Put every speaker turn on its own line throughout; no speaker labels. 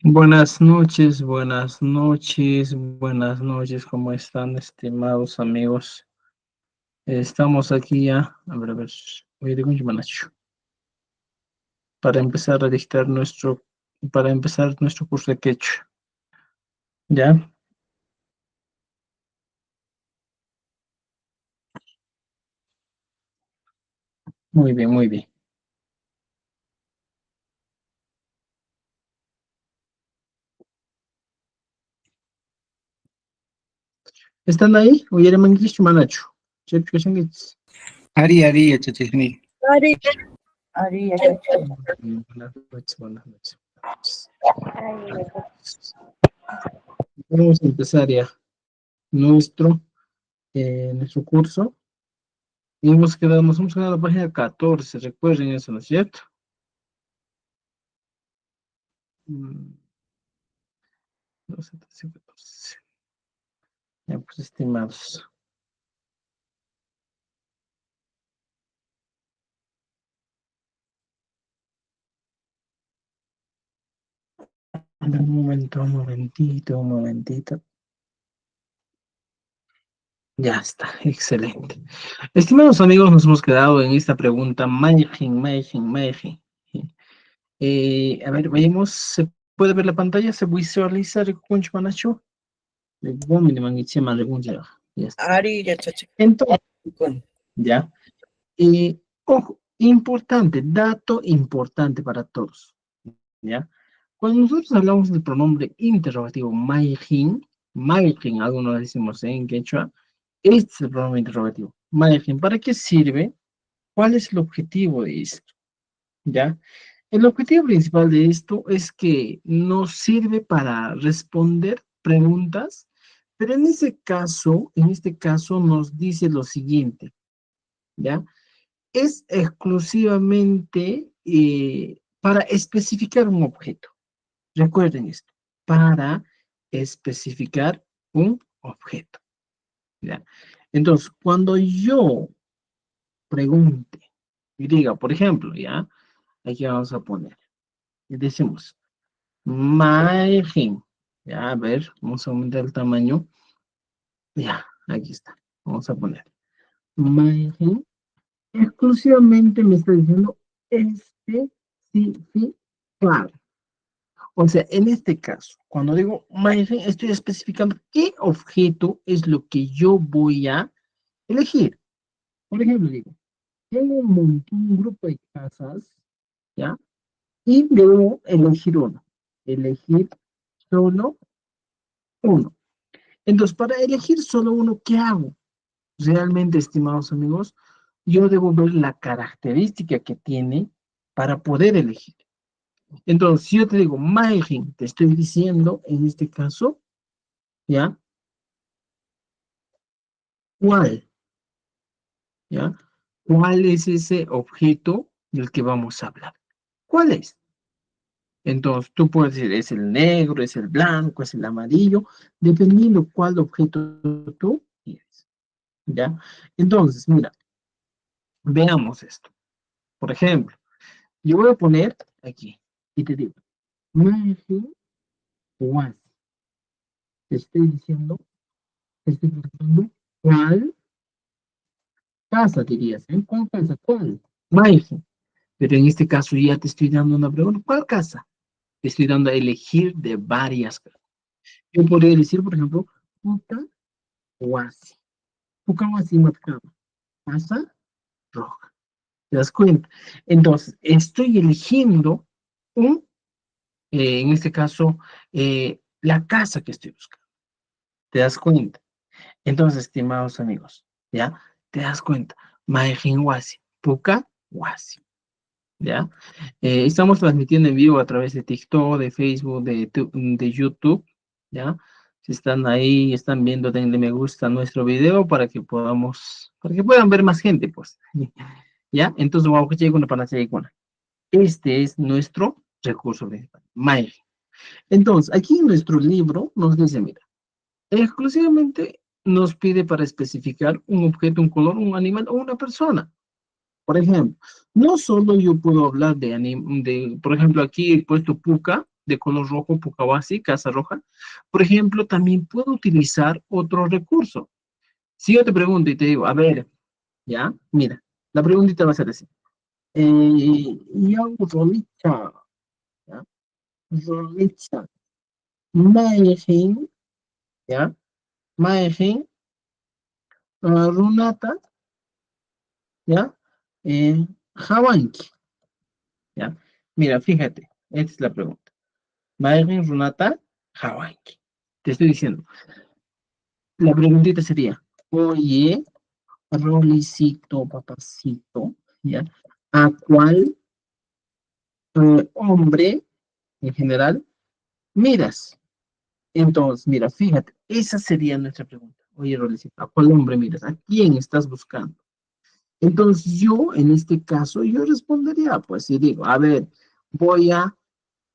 Buenas noches, buenas noches, ¿cómo están, estimados amigos? Estamos aquí ya, a ver, voy de Manacho, para empezar a dictar para empezar nuestro curso de quechua, ¿ya? Muy bien, muy bien. ¿Están ahí? Oye, Manglish Manacho.
Ari, yachachikni.
Ari, yachachi.
Buenas noches, buenas noches. Vamos a empezar ya nuestro curso. Y nos hemos quedado en la página 14, recuerden eso, ¿no es cierto? 12, 13, 14. Ya, pues, estimados. Un momentito. Ya está, excelente. Estimados amigos, nos hemos quedado en esta pregunta. A ver, veamos, ¿se puede ver la pantalla? ¿Se visualiza el Kunch Manacho? Ya está.
Ari, yachachi.
Entonces, ya. Ojo, importante, dato importante para todos, ¿ya? Cuando nosotros hablamos del pronombre interrogativo Maijin, algunos decimos en quechua, este es el pronombre interrogativo. Maijin, ¿para qué sirve? ¿Cuál es el objetivo de esto? ¿Ya? El objetivo principal de esto es que nos sirve para responder preguntas, pero en este caso nos dice lo siguiente, ¿ya? Es exclusivamente para especificar un objeto. Recuerden esto, para especificar un objeto. ¿Ya? Entonces, cuando yo pregunte y diga, por ejemplo, ¿ya? Aquí vamos a poner, y decimos, margen, ya, a ver, vamos a aumentar el tamaño, ya, aquí está, vamos a poner, margen, exclusivamente me está diciendo especificar. O sea, en este caso, cuando digo margen, estoy especificando qué objeto es lo que yo voy a elegir. Por ejemplo, digo, tengo un grupo de casas, ¿ya? Y debo elegir uno. Elegir solo uno. Entonces, para elegir solo uno, ¿qué hago? Realmente, estimados amigos, yo debo ver la característica que tiene para poder elegir. Entonces, si yo te digo, margen, te estoy diciendo, en este caso, ¿ya? ¿Cuál? ¿Ya? ¿Cuál es ese objeto del que vamos a hablar? ¿Cuál es? Entonces, tú puedes decir, es el negro, es el blanco, es el amarillo, dependiendo cuál objeto tú quieres, ¿ya? Entonces, mira, veamos esto. Por ejemplo, yo voy a poner aquí, y te digo, margen was. Te estoy diciendo, te estoy preguntando, ¿cuál casa dirías? ¿Eh? ¿Cuál casa? ¿Cuál? Margen. Pero en este caso ya te estoy dando una pregunta, ¿cuál casa? Te estoy dando a elegir de varias casas. Yo podría decir, por ejemplo, Pucahuasi. Pucahuasi Matcaba. Casa roja. ¿Te das cuenta? Entonces, estoy eligiendo un, en este caso, la casa que estoy buscando. ¿Te das cuenta? Entonces, estimados amigos, ¿ya? ¿Te das cuenta? Maejinhuasi, Pucahuasi. ¿Ya? Estamos transmitiendo en vivo a través de TikTok, de Facebook, de YouTube, ¿ya? Si están ahí, están viendo, denle me gusta a nuestro video para que puedan ver más gente, pues, ¿ya? Entonces, vamos a llegar una pantalla icona. Este es nuestro recurso principal, Mail. Entonces, aquí en nuestro libro nos dice, mira, exclusivamente nos pide para especificar un objeto, un color, un animal o una persona. Por ejemplo, no solo yo puedo hablar por ejemplo, aquí he puesto puca, de color rojo, Pucawasi, casa roja. Por ejemplo, también puedo utilizar otro recurso. Si yo te pregunto y te digo, a ver, ya, mira, la preguntita va a ser así. Yo, Rolicha, ¿ya? Rolicha, Maejin, ¿ya? Maejin, Runata, ¿ya? Hawanki, ¿ya? Mira, fíjate, esta es la pregunta. Maejin, Runata, Hawanki. Te estoy diciendo, la preguntita sería, oye, Rolicito, papacito, ¿ya? ¿A cuál hombre en general miras? Entonces, mira, fíjate, esa sería nuestra pregunta. Oye, Rolicito, ¿a cuál hombre miras? ¿A quién estás buscando? Entonces, yo, en este caso, yo respondería, pues, y digo, a ver, voy a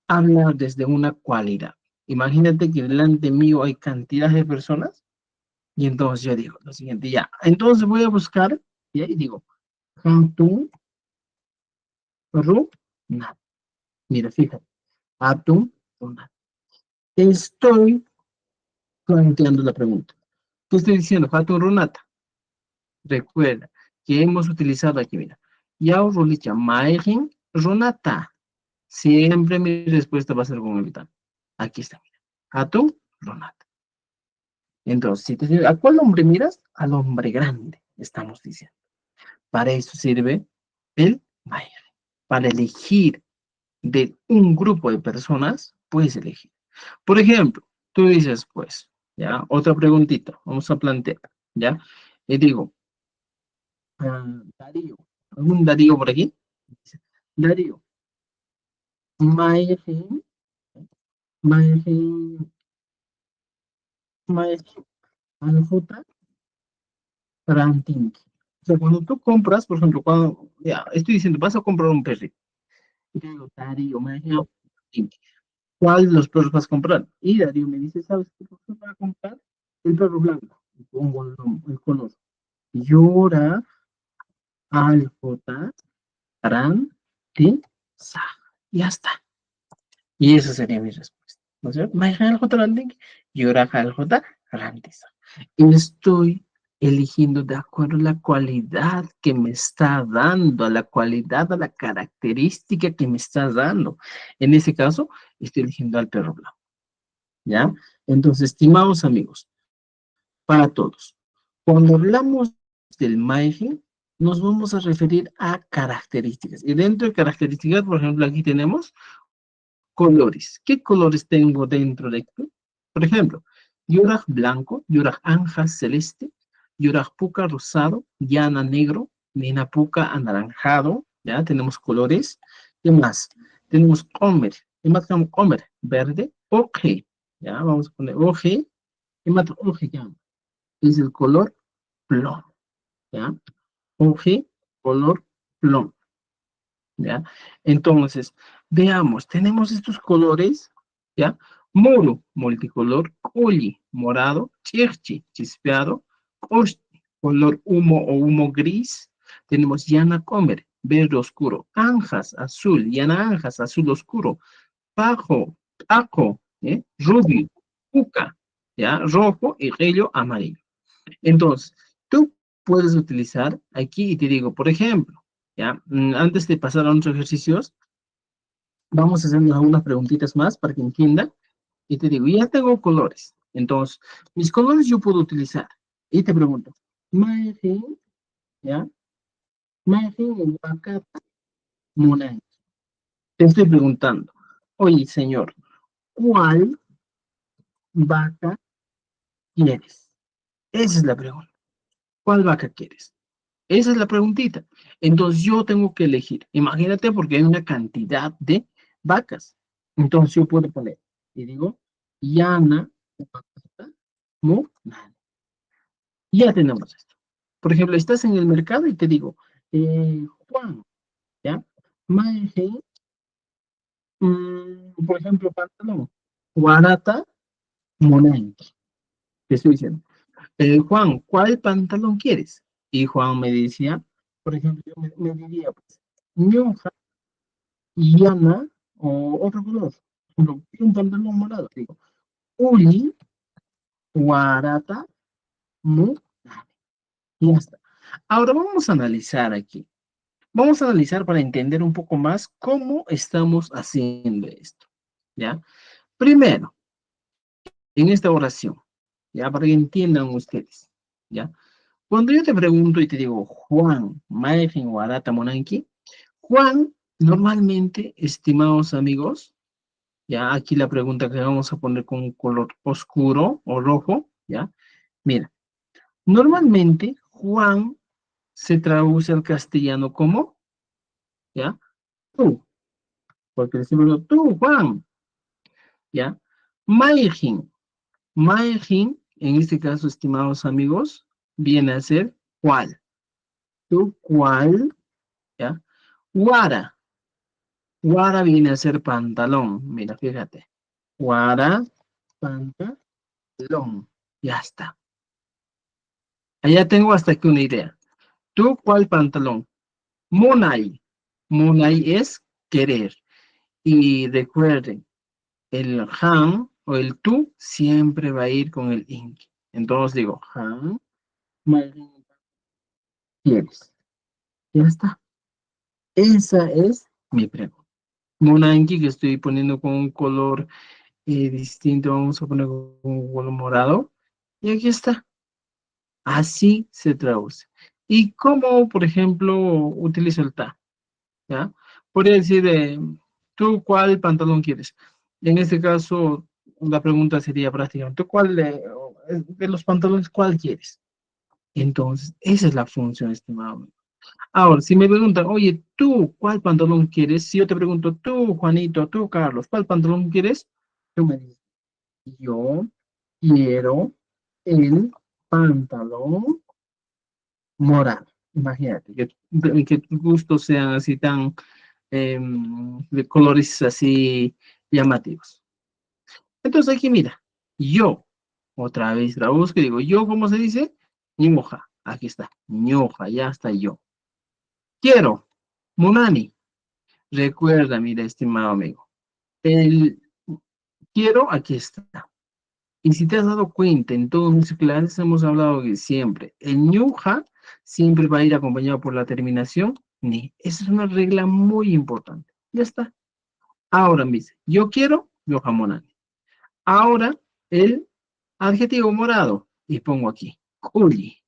hablar desde una cualidad. Imagínate que delante mío hay cantidad de personas, y entonces yo digo lo siguiente, ya. Entonces voy a buscar, y ahí digo, Hatun Runat. Mira, fíjate, Hatun Runat. Estoy planteando la pregunta. ¿Qué estoy diciendo? Hatun Runata. Recuerda que hemos utilizado aquí, mira. Yao Rulicha, Maerin Runata. Siempre mi respuesta va a ser con el tal. Aquí está, mira. Hatun Runata. Entonces, si te digo, ¿a cuál hombre miras? Al hombre grande, estamos diciendo. Para eso sirve el Maerin. Para elegir de un grupo de personas, puedes elegir. Por ejemplo, tú dices, pues, ya, otra preguntita, vamos a plantear, ya, y digo, Darío, ¿algún Darío por aquí? Darío, Maejin, Maejin, Maejin, Aljuta, Ranting. O sea, cuando tú compras, por ejemplo, cuando, ya, estoy diciendo, vas a comprar un perrito, y te digo, Darío, Maejin, Ranting. ¿Cuál de los perros vas a comprar? Y Darío me dice, ¿sabes qué perro vas a comprar? El perro blanco. Y pongo el color. Llora al J, Ran, Ti, Sa. Ya está. Y esa sería mi respuesta. ¿No es cierto? Maija al J, Ran, Ti, llora al J, Ran, Ti, Sa. Y estoy eligiendo de acuerdo a la cualidad que me está dando, a la cualidad, a la característica que me está dando. En ese caso, estoy eligiendo al perro blanco. ¿Ya? Entonces, estimados amigos, para todos, cuando hablamos del margen, nos vamos a referir a características. Y dentro de características, por ejemplo, aquí tenemos colores. ¿Qué colores tengo dentro de esto? Por ejemplo, Yuraj blanco, Yuraj anja celeste, Yuraj puca rosado, Yana negro, Nina puca anaranjado. Ya tenemos colores. ¿Qué más? Tenemos Comer. ¿Qué más tenemos? Comer verde, ok. Ya vamos a poner ok. ¿Qué más? Ok, ya. Es el color plomo. ¿Ya? Ok, color plomo. ¿Ya? Entonces, veamos, tenemos estos colores, ¿ya? Moro, multicolor, coli, morado, chirchi, chispeado, costi, color humo o humo gris, tenemos llana comer, verde oscuro, anjas, azul, llana anjas, azul oscuro, pajo, paco, rubio, puca, ¿ya? Rojo y rello amarillo. Entonces, tú puedes utilizar aquí y te digo, por ejemplo, ¿ya? Antes de pasar a otros ejercicios, vamos a hacernos algunas preguntitas más para que entienda. Y te digo, ya tengo colores. Entonces, mis colores yo puedo utilizar. Y te pregunto, Maje, ¿ya? Maje, vaca, monay. Te estoy preguntando, oye, señor, ¿cuál vaca quieres? Esa es la pregunta. ¿Cuál vaca quieres? Esa es la preguntita. Entonces yo tengo que elegir. Imagínate porque hay una cantidad de vacas. Entonces yo puedo poner, y digo, Yana, Munana. Ya tenemos esto. Por ejemplo, estás en el mercado y te digo, Juan, ¿ya? Maje, por ejemplo, pantalón, Guarata, Monanqui. Te estoy diciendo, Juan, ¿cuál pantalón quieres? Y Juan me decía, por ejemplo, yo me diría, pues, Ñuja, Llana o otro color. Un pantalón morado. Digo, uli, warata, mu. Ya está. Ahora vamos a analizar aquí. Vamos a analizar para entender un poco más cómo estamos haciendo esto. ¿Ya? Primero, en esta oración, ¿ya? Para que entiendan ustedes. ¿Ya? Cuando yo te pregunto y te digo, Juan, Maefin, Warata, Monanki, Juan, normalmente, estimados amigos, ya aquí la pregunta que vamos a poner con un color oscuro o rojo, ¿ya? Mira, normalmente Juan se traduce al castellano como, ¿ya? Tú, porque decimos tú, Juan, ¿ya? Maejin, Maejin, en este caso, estimados amigos, viene a ser cuál, tú, cuál, ¿ya? Guara, guara viene a ser pantalón, mira, fíjate, guara, pantalón, ya está. Allá tengo hasta aquí una idea. ¿Tú cuál pantalón? Monai. Monai es querer. Y recuerden, el han o el tú siempre va a ir con el ing. Entonces digo, han, quieres. Ya está. Esa es mi pregunta. Monanki que estoy poniendo con un color distinto, vamos a poner con un color morado. Y aquí está. Así se traduce. ¿Y cómo, por ejemplo, utilizo el ta? ¿Ya? Podría decir, ¿tú cuál pantalón quieres? En este caso, la pregunta sería prácticamente, ¿tú cuál de los pantalones, cuál quieres? Entonces, esa es la función, estimado. Ahora, si me preguntan, oye, ¿tú cuál pantalón quieres? Si yo te pregunto, tú, Juanito, tú, Carlos, ¿cuál pantalón quieres? Tú me dices, yo quiero el pantalón morado. Imagínate, que tus gustos sean así tan de colores así llamativos. Entonces aquí mira, yo, otra vez la busco y digo, yo, ¿cómo se dice? Ñuja, aquí está, ñuja, ya está yo. Quiero, Munani, recuerda, mira, estimado amigo, el quiero, aquí está. Y si te has dado cuenta, en todos mis clases hemos hablado que siempre, el ñuja siempre va a ir acompañado por la terminación ni. Esa es una regla muy importante. Ya está. Ahora me dice, yo quiero Yohamonani. Ahora el adjetivo morado. Y pongo aquí, Kuli.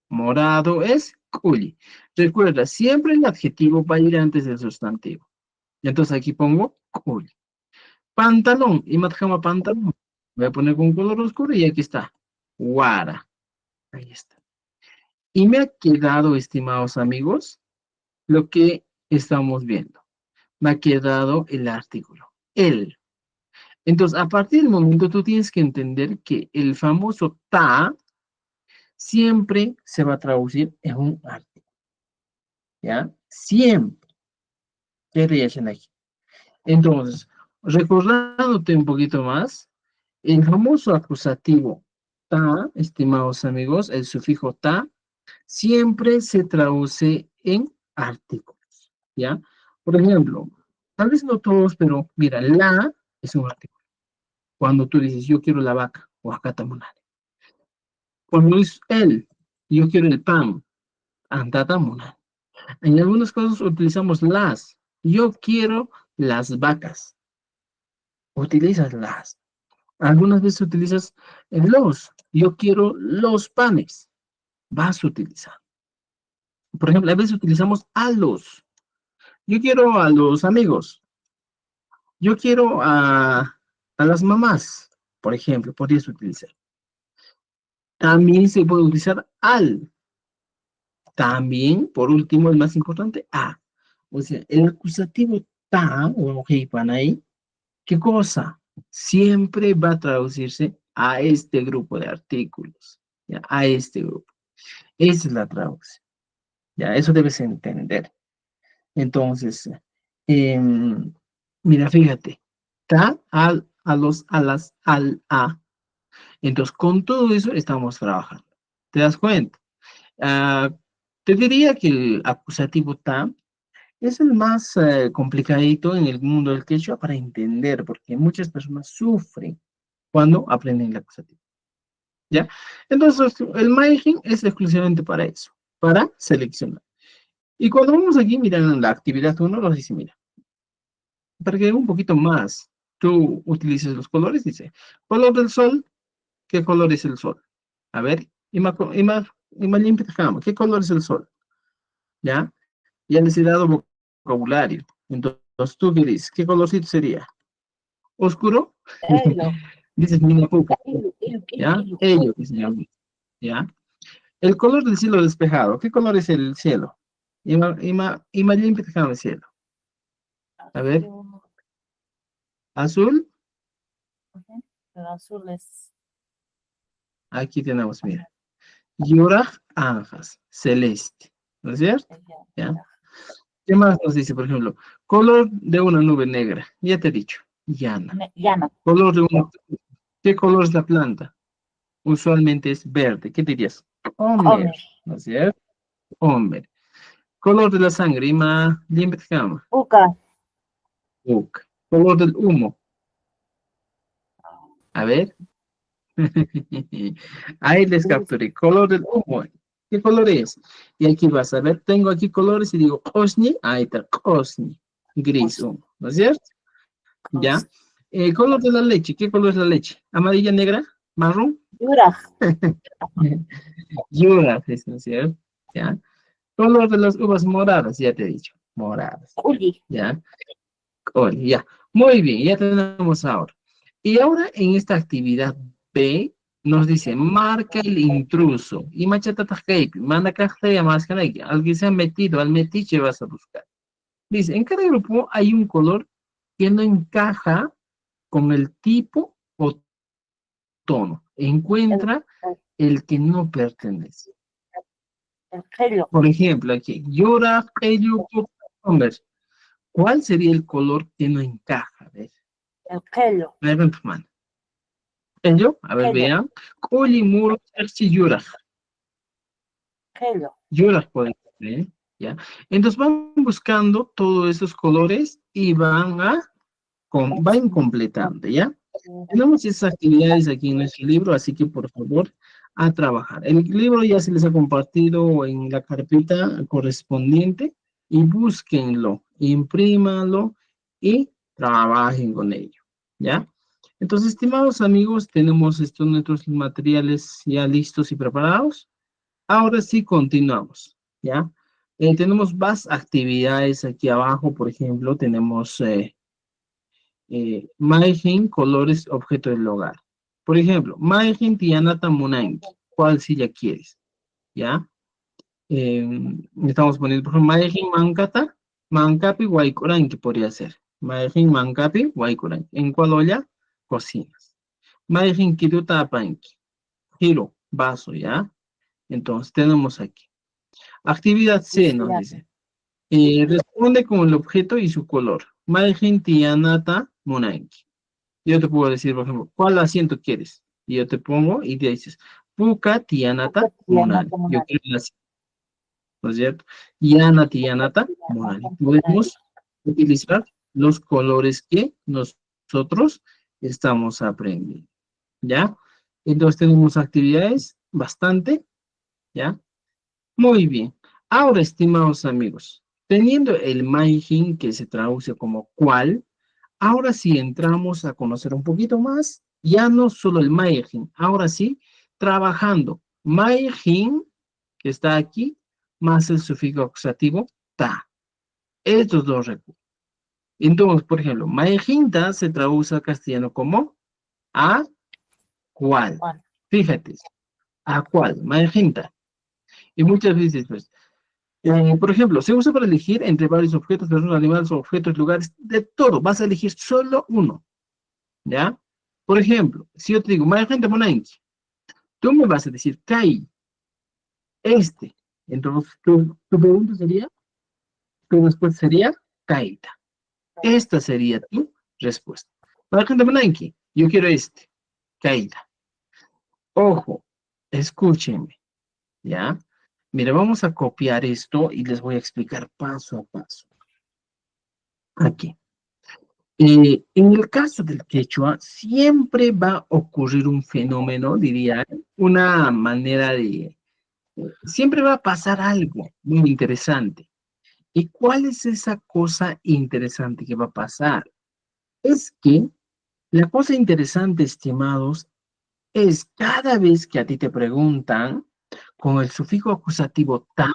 Morado es Kuli. Recuerda, siempre el adjetivo va a ir antes del sustantivo. Y entonces aquí pongo Kuli. Pantalón. Y matjama pantalón. Voy a poner con color oscuro y aquí está. Guara. Ahí está. Y me ha quedado, estimados amigos, lo que estamos viendo. Me ha quedado el artículo. El. Entonces, a partir del momento tú tienes que entender que el famoso ta siempre se va a traducir en un artículo, ¿ya? Siempre. ¿Qué te dicen aquí? Entonces, recordándote un poquito más, el famoso acusativo ta, estimados amigos, el sufijo ta, siempre se traduce en artículos, ¿ya? Por ejemplo, tal vez no todos, pero mira, la es un artículo. Cuando tú dices, yo quiero la vaca, o acá tamonare. Cuando es él, yo quiero el pan, antatamona. En algunos casos utilizamos las. Yo quiero las vacas. Utilizas las. Algunas veces utilizas los. Yo quiero los panes. Vas a utilizar. Por ejemplo, a veces utilizamos a los. Yo quiero a los amigos. Yo quiero a las mamás. Por ejemplo, podrías utilizar. También se puede utilizar al. También, por último, el más importante, a. O sea, el acusativo ta o heipanai, ¿qué cosa? Siempre va a traducirse a este grupo de artículos, ¿ya? A este grupo. Esa es la traducción, ¿ya? Eso debes entender. Entonces, mira, fíjate, ta, al, a los, a las, al, a. Entonces, con todo eso estamos trabajando. ¿Te das cuenta? Ah, te diría que el acusativo ta Es el más complicadito en el mundo del quechua para entender, porque muchas personas sufren cuando aprenden la acusativa, ¿ya? Entonces, el margen es exclusivamente para eso, para seleccionar. Y cuando vamos aquí, miran la actividad uno nos dice, mira, para que un poquito más tú utilices los colores, dice, color del sol, ¿qué color es el sol? A ver, ima limpia, ¿qué color es el sol? ¿Ya? Ya les he dado vocabulario. Entonces, ¿tú qué dices? ¿Qué colorcito sería? ¿Oscuro?
Elo.
Dices, mira, puca, ¿ya?
Elo.
Ello, que se llama, ¿ya? El color del cielo despejado. ¿Qué color es el cielo? Ima limpia, el cielo. A ver,
Azul.
azul,
Ujú. El azul es.
aquí tenemos, mira. Yuraj Anjas, celeste. ¿No es cierto? ¿Ya? ¿Qué más nos dice, por ejemplo? Color de una nube negra. Ya te he dicho, llana.
Llano.
Color de una... ¿Qué color es la planta? Usualmente es verde. ¿Qué dirías? Homer.
Homer.
¿No es cierto? Homer. Color de la sangre. Ima, limpia cama.
Uca.
Uk. Color del humo. A ver. Ahí les capturé. Color del humo. ¿Qué color es? Y aquí vas a ver. Tengo aquí colores y digo Osni. Ahí está. Osni. Gris humo. ¿No es cierto? ¿Ya? Color de la leche. ¿Qué color es la leche? ¿Amarilla, negra? ¿Marrón?
Yuraj.
Yura, ¿no es cierto? ¿Ya? Color de las uvas moradas, ya te he dicho. Moradas.
Uli.
¿Ya? Oye, ya. Muy bien, ya tenemos ahora. Y ahora en esta actividad B nos dice, marca el intruso. Y machata tajeipi, manda cajtea más que nadie. Alguien se ha metido, al metiche vas a buscar. Dice, en cada grupo hay un color que no encaja con el tipo o tono.
El,
Encuentra el que no pertenece.
el gelo.
Por ejemplo, aquí, llora, ello, hombre. ¿Cuál sería el color que no encaja? A ver,
El gelo.
vean tu mano. Ello, a ver,
Gelo.
vean. Colimuro, si llora.
Gelo.
Llora, pueden ver, ¿ya? Entonces van buscando todos esos colores y van completando, ¿ya? Tenemos esas actividades aquí en nuestro libro, así que por favor, a trabajar. El libro ya se les ha compartido en la carpeta correspondiente y búsquenlo, imprímanlo y trabajen con ello, ¿ya? Entonces, estimados amigos, tenemos estos nuestros materiales ya listos y preparados. Ahora sí continuamos, ¿ya? Tenemos más actividades aquí abajo, por ejemplo, tenemos Maijin, colores, objeto del hogar. Por ejemplo, Maijin Tianata Munanki. ¿Cuál silla quieres? ¿Ya? Estamos poniendo, por ejemplo, Maijin Mankata, Mankapi, Waikuranki podría ser. Maijin Mankapi, Waikuranki. ¿En cuál olla? Cocinas. Maijin Kiruta Apanki. Giro, vaso, ¿ya? Entonces, tenemos aquí. Actividad C nos
Piscina.
dice. Responde con el objeto y su color. Maijin Tianata Munanki. Yo te puedo decir, por ejemplo, ¿cuál asiento quieres? Y yo te pongo y te dices, Puka
Uca.
Tianata
Tiana.
Munani. Yo
Comunal.
quiero el asiento, ¿no es cierto? Yana Tianata Munani. Podemos utilizar los colores que nosotros estamos aprendiendo, ¿ya? Entonces tenemos actividades bastante, ¿ya? Muy bien. Ahora, estimados amigos, teniendo el Maijin que se traduce como cuál, ahora sí entramos a conocer un poquito más, ya no solo el Mayhin, ahora sí, trabajando Mayhin, que está aquí, más el sufijo acusativo ta. Estos dos recursos. Entonces, por ejemplo, Mayhinta se traduce al castellano como a cuál.
Juan.
Fíjate, a cuál, Mayhinta. Y muchas veces, pues, por ejemplo, se usa para elegir entre varios objetos, personas, animales, objetos, lugares, de todo. Vas a elegir solo uno. ¿Ya? Por ejemplo, si yo te digo, Mayagente Monanki, tú me vas a decir, Kai, este. Entonces, tu pregunta sería, tu respuesta sería, Kaita. Esta sería tu respuesta. Mayagente Monanki, yo quiero este, Kaita. Ojo, escúchenme, ¿ya? Mira, vamos a copiar esto y les voy a explicar paso a paso. aquí. En el caso del quechua, siempre va a ocurrir un fenómeno, diría, una manera de... siempre va a pasar algo muy interesante. ¿Y cuál es esa cosa interesante que va a pasar? Es que la cosa interesante, estimados, es cada vez que a ti te preguntan con el sufijo acusativo ta,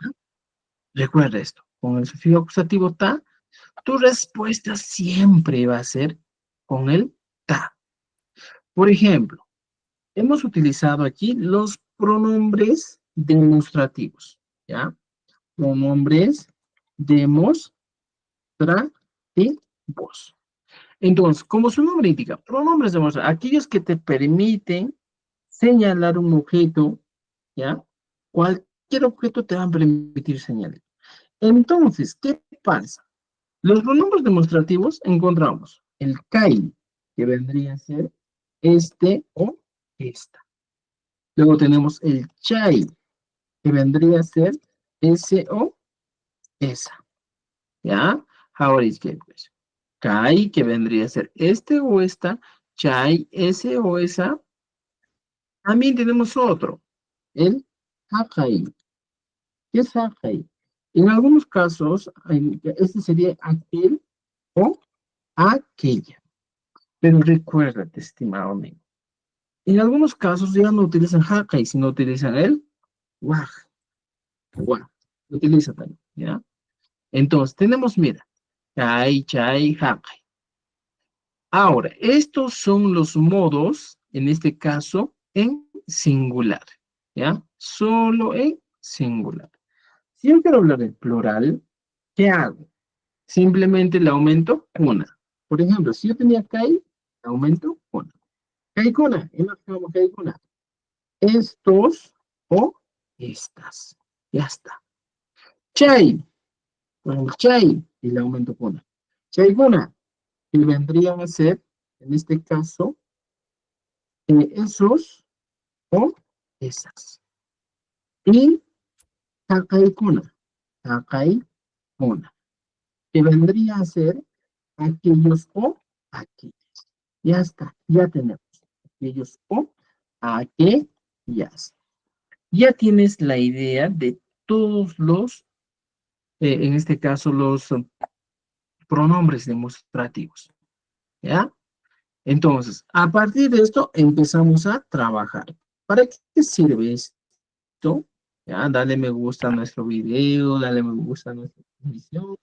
recuerda esto, con el sufijo acusativo ta, tu respuesta siempre va a ser con el ta. Por ejemplo, hemos utilizado aquí los pronombres demostrativos, ¿ya? Pronombres demostrativos. Entonces, como su nombre indica, pronombres demostrativos, aquellos que te permiten señalar un objeto, ¿ya? Cualquier objeto te va a permitir señalar. Entonces, ¿qué pasa? Los pronombres demostrativos encontramos el kai, que vendría a ser este o esta. Luego tenemos el chai, que vendría a ser ese o esa. ¿Ya? Ahora es que pues, kai, que vendría a ser este o esta, chai, ese o esa. También tenemos otro, el hakai. ¿Qué es hakai? En algunos casos, este sería aquel o aquella. Pero recuérdate, estimado amigo, en algunos casos ya no utilizan hakai, sino utilizan el waj. Waj. Lo utiliza también, ¿ya? Entonces, tenemos, mira, chai, chai, hakai. Ahora, estos son los modos, en este caso, en singular, ¿ya? Solo en singular. Si yo quiero hablar en plural, ¿qué hago? Simplemente le aumento una. Por ejemplo, si yo tenía kai, le aumento una. Kaikuna, imaginamos kaikuna. Estos o estas. Ya está. Chai, con el chai, y le aumento una. Chaikuna, que vendrían a ser, en este caso, esos o esas. Y takaikuna, takaikuna, que vendría a ser aquellos o aquellos. Ya está, ya tenemos aquellos o aquellas. Ya tienes la idea de todos los, en este caso, los pronombres demostrativos. ¿Ya? Entonces, a partir de esto empezamos a trabajar. ¿Para qué sirve esto? ¿Ya? Dale me gusta a nuestro video, dale me gusta a nuestra transmisión.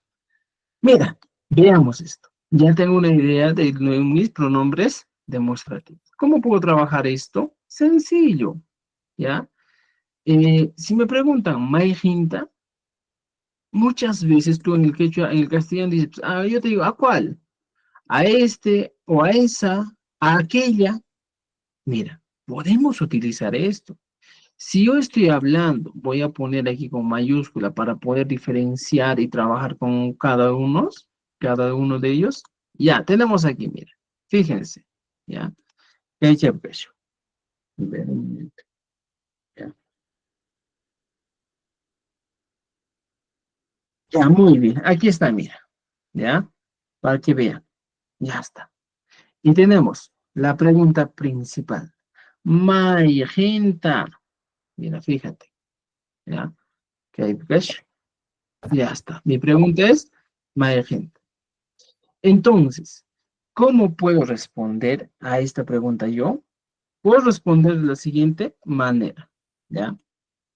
Mira, veamos esto. Ya tengo una idea de mis pronombres demostrativos. ¿Cómo puedo trabajar esto? Sencillo, ¿ya? Si me preguntan, Maijinta, muchas veces tú en el quechua, en el castellano dices, pues, yo te digo, ¿a cuál? ¿A este o a esa? ¿A aquella? Mira, podemos utilizar esto. Si yo estoy hablando, voy a poner aquí con mayúscula para poder diferenciar y trabajar con cada uno de ellos. Ya, tenemos aquí, mira, fíjense, ya. Echa pecho. Espera un momento, ya. Ya, muy bien, aquí está, mira, ya, para que vean, ya está. Y tenemos la pregunta principal. Magenta, mira, fíjate, ya, que hay pecho. Ya está. Mi pregunta es, magenta. Entonces, ¿cómo puedo responder a esta pregunta yo? Puedo responder de la siguiente manera. ¿Ya?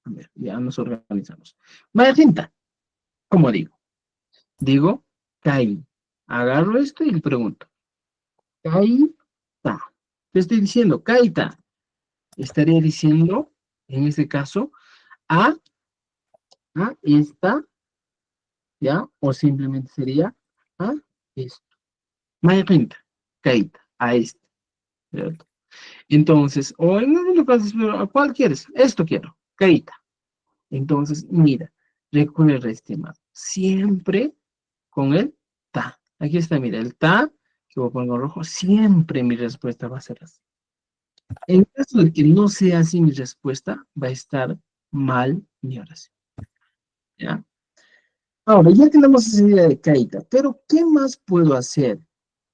A ver, ya nos organizamos. Magenta, ¿cómo digo? Digo, Kai. Agarro esto y le pregunto. Kaita. ¿Qué estoy diciendo? Kaita. Estaría diciendo, en este caso, a esta, ¿ya? O simplemente sería a esto. Magenta, Kaita, a este. ¿Cierto? Entonces, o en algunos casos, ¿a cuál quieres? Esto quiero, Keita. Entonces, mira, recuerda, estimado, siempre con el ta. Aquí está, mira, el ta, que voy a poner rojo, siempre mi respuesta va a ser así. En caso de que no sea así mi respuesta, va a estar mal mi oración. ¿Ya? Ahora, ya tenemos esa idea de caída, pero ¿qué más puedo hacer?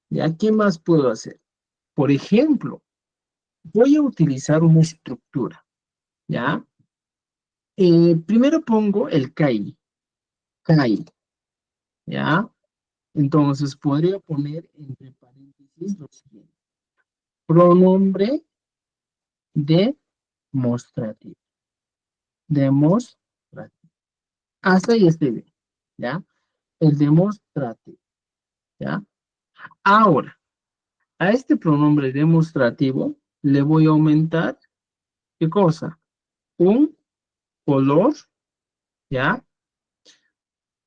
¿Ya? ¿Qué más puedo hacer? Por ejemplo, voy a utilizar una estructura, ¿ya? Primero pongo el CAI, ¿ya? Entonces podría poner entre paréntesis lo siguiente. Pronombre demostrativo. Demostrativo. Hasta ahí estoy bien, ¿ya? El demostrativo, ¿ya? Ahora, a este pronombre demostrativo le voy a aumentar, ¿qué cosa? Un color, ¿ya?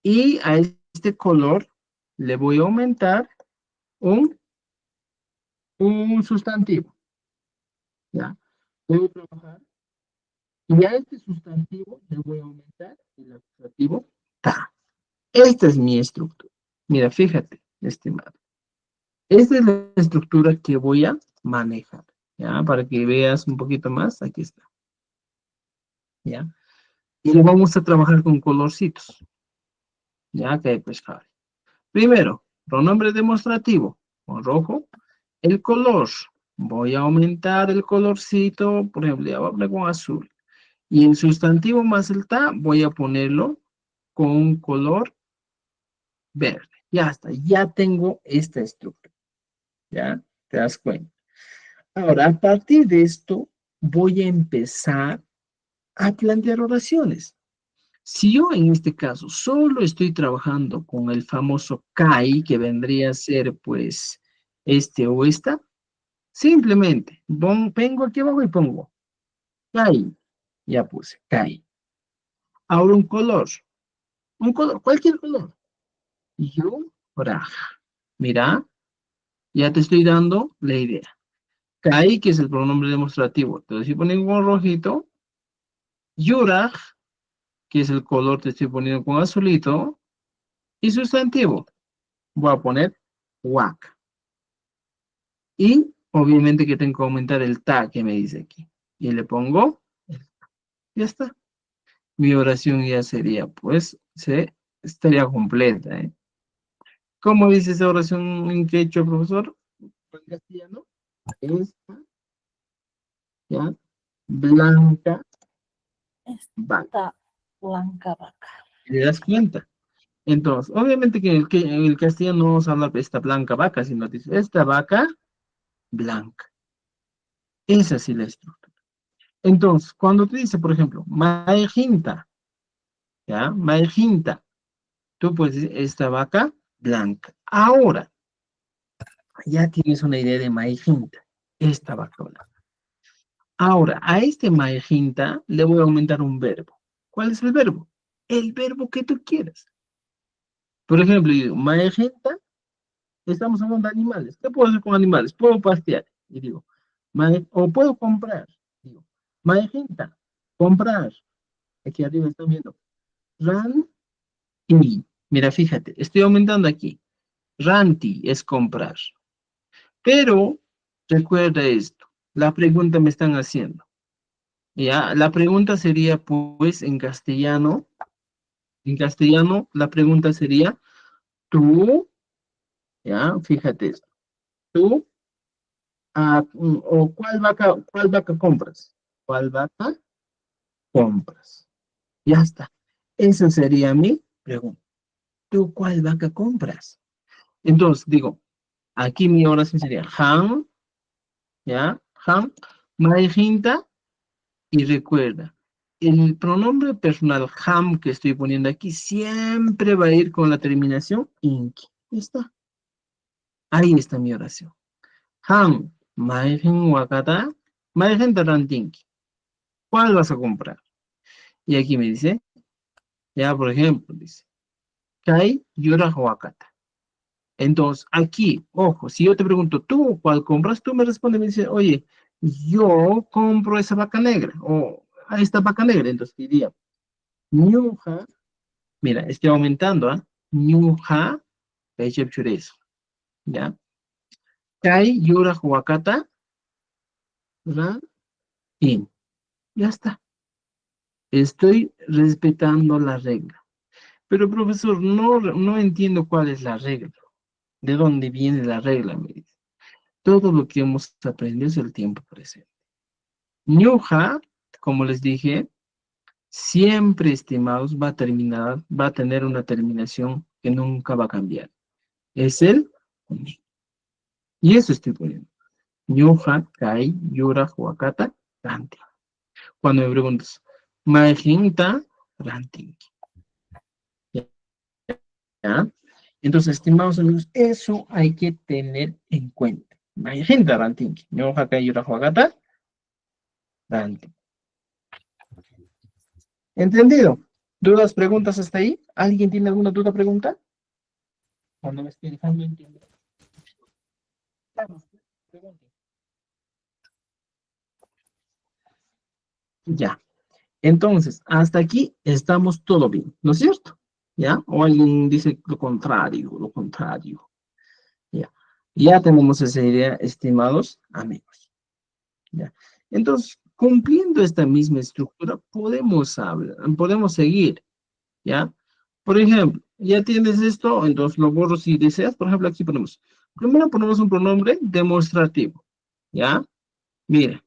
Y a este color le voy a aumentar un, un sustantivo, ¿ya? Voy a trabajar y a este sustantivo le voy a aumentar el adjetivo ta. Esta es mi estructura. Mira, fíjate, estimado. Esta es la estructura que voy a manejar, ¿ya? Para que veas un poquito más, aquí está, ¿ya? Y lo vamos a trabajar con colorcitos, ¿ya? Que pues, claro. Primero, pronombre demostrativo, con rojo. El color, voy a aumentar el colorcito, por ejemplo, ya voy a poner con azul. Y el sustantivo más el ta, voy a ponerlo con un color verde. Ya está, ya tengo esta estructura, ¿ya? ¿Te das cuenta? Ahora, a partir de esto, voy a empezar a plantear oraciones. Si yo en este caso solo estoy trabajando con el famoso CAI, que vendría a ser pues este o esta, simplemente vengo aquí abajo y pongo CAI. Ya puse CAI. Ahora un color, cualquier color. Yuraj. Mira, ya te estoy dando la idea. CAI, que es el pronombre demostrativo. Entonces, si pongo con rojito, Yuraj, que es el color, te estoy poniendo con azulito, y sustantivo, voy a poner WAC. Y obviamente que tengo que aumentar el ta que me dice aquí. Y le pongo, ya está. Mi oración ya sería, pues, se estaría completa, ¿eh? ¿Cómo dice esa oración en quechua, profesor? En castellano. Esta, ya, blanca, vaca.
Esta blanca vaca.
¿Te das cuenta? Entonces, obviamente que en el castellano no se habla de esta blanca vaca, sino dice esta vaca blanca. Esa sí la estructura. Entonces, cuando te dice, por ejemplo, Maejinta, ¿ya? Maejinta, tú puedes decir esta vaca blanca. Ahora, ya tienes una idea de Maejinta, esta vaca blanca. Ahora, a este Maejinta le voy a aumentar un verbo. ¿Cuál es el verbo? El verbo que tú quieras. Por ejemplo, yo digo, Maejinta, estamos hablando de animales. ¿Qué puedo hacer con animales? Puedo pastear. Y digo, o puedo comprar. Digo, Maejinta, comprar. Aquí arriba están viendo. Ran y, mira, fíjate, estoy aumentando aquí. Ranti es comprar. Pero recuerda esto, la pregunta me están haciendo. Ya, la pregunta sería, pues, en castellano, la pregunta sería, tú, ya, fíjate esto, tú, o cuál vaca compras? ¿Cuál vaca compras? Ya está. Esa sería mi pregunta. ¿Tú cuál vaca compras? Entonces, digo, aquí mi oración sería, Han, ¿ya? Han, Maejinta, y recuerda, el pronombre personal ham que estoy poniendo aquí siempre va a ir con la terminación inki. Ya está. Ahí está mi oración. Ham, Maejin Wakata, Maejin Tarantinki. ¿Cuál vas a comprar? Y aquí me dice, ya por ejemplo, dice, Kai Yura Wakata. Entonces, aquí, ojo, si yo te pregunto, ¿tú cuál compras? Tú me respondes, me dice, oye, yo compro esa vaca negra, o a esta vaca negra. Entonces diría, Ñuja, mira, estoy aumentando, ¿ah? Ñuja, Pechep Chures, ¿ya? Kai Yura Huacata, Ra, In. Ya está. Estoy respetando la regla. Pero profesor, no entiendo cuál es la regla. ¿De dónde viene la regla? Me dice. Todo lo que hemos aprendido es el tiempo presente. Ñuja, como les dije, siempre, estimados, va a tener una terminación que nunca va a cambiar. Es el, y eso estoy poniendo. Ñuja, kai, yura, huacata, ranti. Cuando me preguntas, majinta, ranti. ¿Ya? Entonces, estimados amigos, eso hay que tener en cuenta. Majinta, ranti. Ñuja, kai, yura, huacata, ranti. ¿Entendido? ¿Dudas, preguntas hasta ahí? ¿Alguien tiene alguna duda, pregunta? Cuando me estoy dejando entender. Vamos, pregunte. Ya. Entonces, hasta aquí estamos todo bien, ¿no es cierto? ¿Ya? O alguien dice lo contrario, lo contrario. Ya. Ya tenemos esa idea, estimados amigos. ¿Ya? Entonces, cumpliendo esta misma estructura, podemos hablar, podemos seguir, ¿ya? Por ejemplo, ya tienes esto, entonces lo borro si deseas. Por ejemplo, aquí ponemos, primero ponemos un pronombre demostrativo, ¿ya? Mira,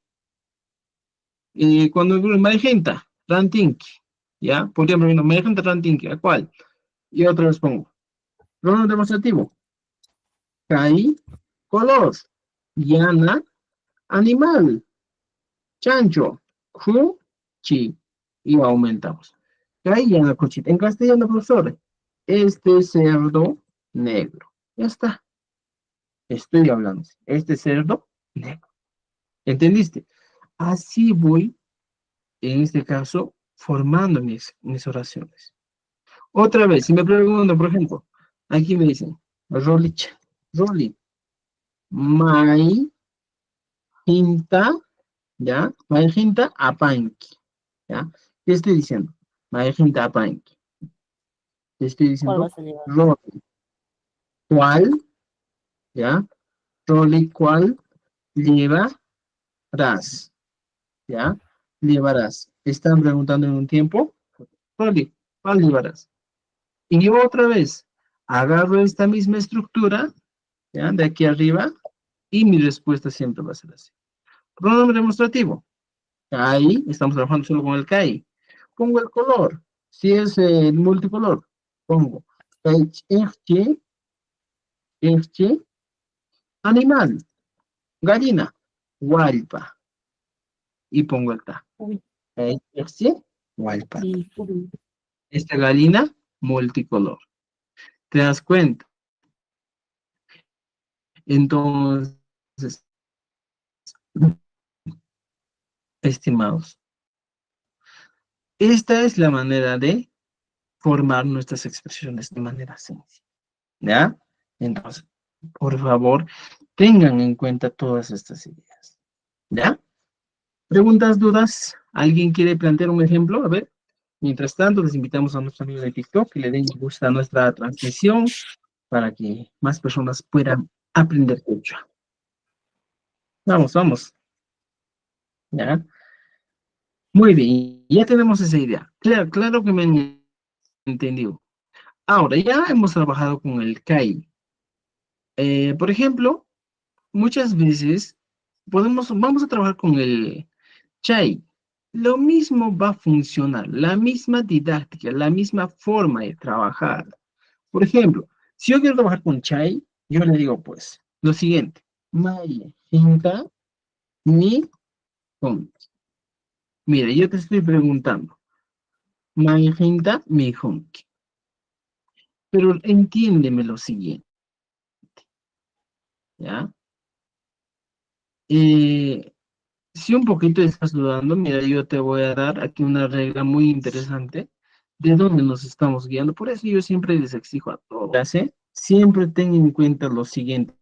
y cuando magenta, rantinki, ¿ya? Por ejemplo, mira, magenta, rantinki, ¿a cuál? Y otra vez pongo, pronombre demostrativo, kai, color, llana, animal, chancho, cu, chi, y aumentamos. Kai, llana, cuchita. En castellano, profesor, este cerdo negro. Ya está. Estoy hablando. Este cerdo negro. ¿Entendiste? Así voy, en este caso, formando mis oraciones. Otra vez, si me preguntan, por ejemplo, aquí me dicen, Rolich, Roli, Mai, Hinta, ¿ya? Mai, Hinta, Apanki, ¿ya? ¿Qué estoy diciendo? Mai, Hinta, Apanki. ¿Qué estoy
¿Cuál
diciendo?
vas a llevar?
Roli, ¿cuál? ¿Ya? Roli, ¿cuál? Llevarás, ¿ya? Llevarás. Están preguntando en un tiempo, Roli, ¿cuál llevarás? Y yo otra vez agarro esta misma estructura, ¿ya? De aquí arriba, y mi respuesta siempre va a ser así. Pronombre demostrativo. Ahí estamos trabajando solo con el KAI. Pongo el color. Si es multicolor, pongo este, este, animal, gallina, hualpa. Y pongo el ta.
Uy,
Este, hualpa.
y uy.
Esta gallina, multicolor. ¿Te das cuenta? Entonces, estimados, esta es la manera de formar nuestras expresiones de manera sencilla. ¿Ya? Entonces, por favor, tengan en cuenta todas estas ideas. ¿Ya? ¿Preguntas, dudas? ¿Alguien quiere plantear un ejemplo? A ver. Mientras tanto, les invitamos a nuestro amigo de TikTok que le den me gusta a nuestra transmisión para que más personas puedan aprender mucho. Vamos, vamos. ¿Ya? Muy bien, ya tenemos esa idea. Claro, claro que me han entendido. Ahora, ya hemos trabajado con el CAI. Por ejemplo, muchas veces vamos a trabajar con el Chai. Lo mismo va a funcionar, la misma didáctica, la misma forma de trabajar. Por ejemplo, si yo quiero trabajar con Chai, yo le digo pues lo siguiente. Maya, Hinta, ni, con. Mira, yo te estoy preguntando. Maya, Hinta, mi, honki. Pero entiéndeme lo siguiente, ¿ya? Eh, Si un poquito estás dudando, mira, yo te voy a dar aquí una regla muy interesante de dónde nos estamos guiando. Por eso yo siempre les exijo a todos, ¿sí? Siempre ten en cuenta lo siguiente,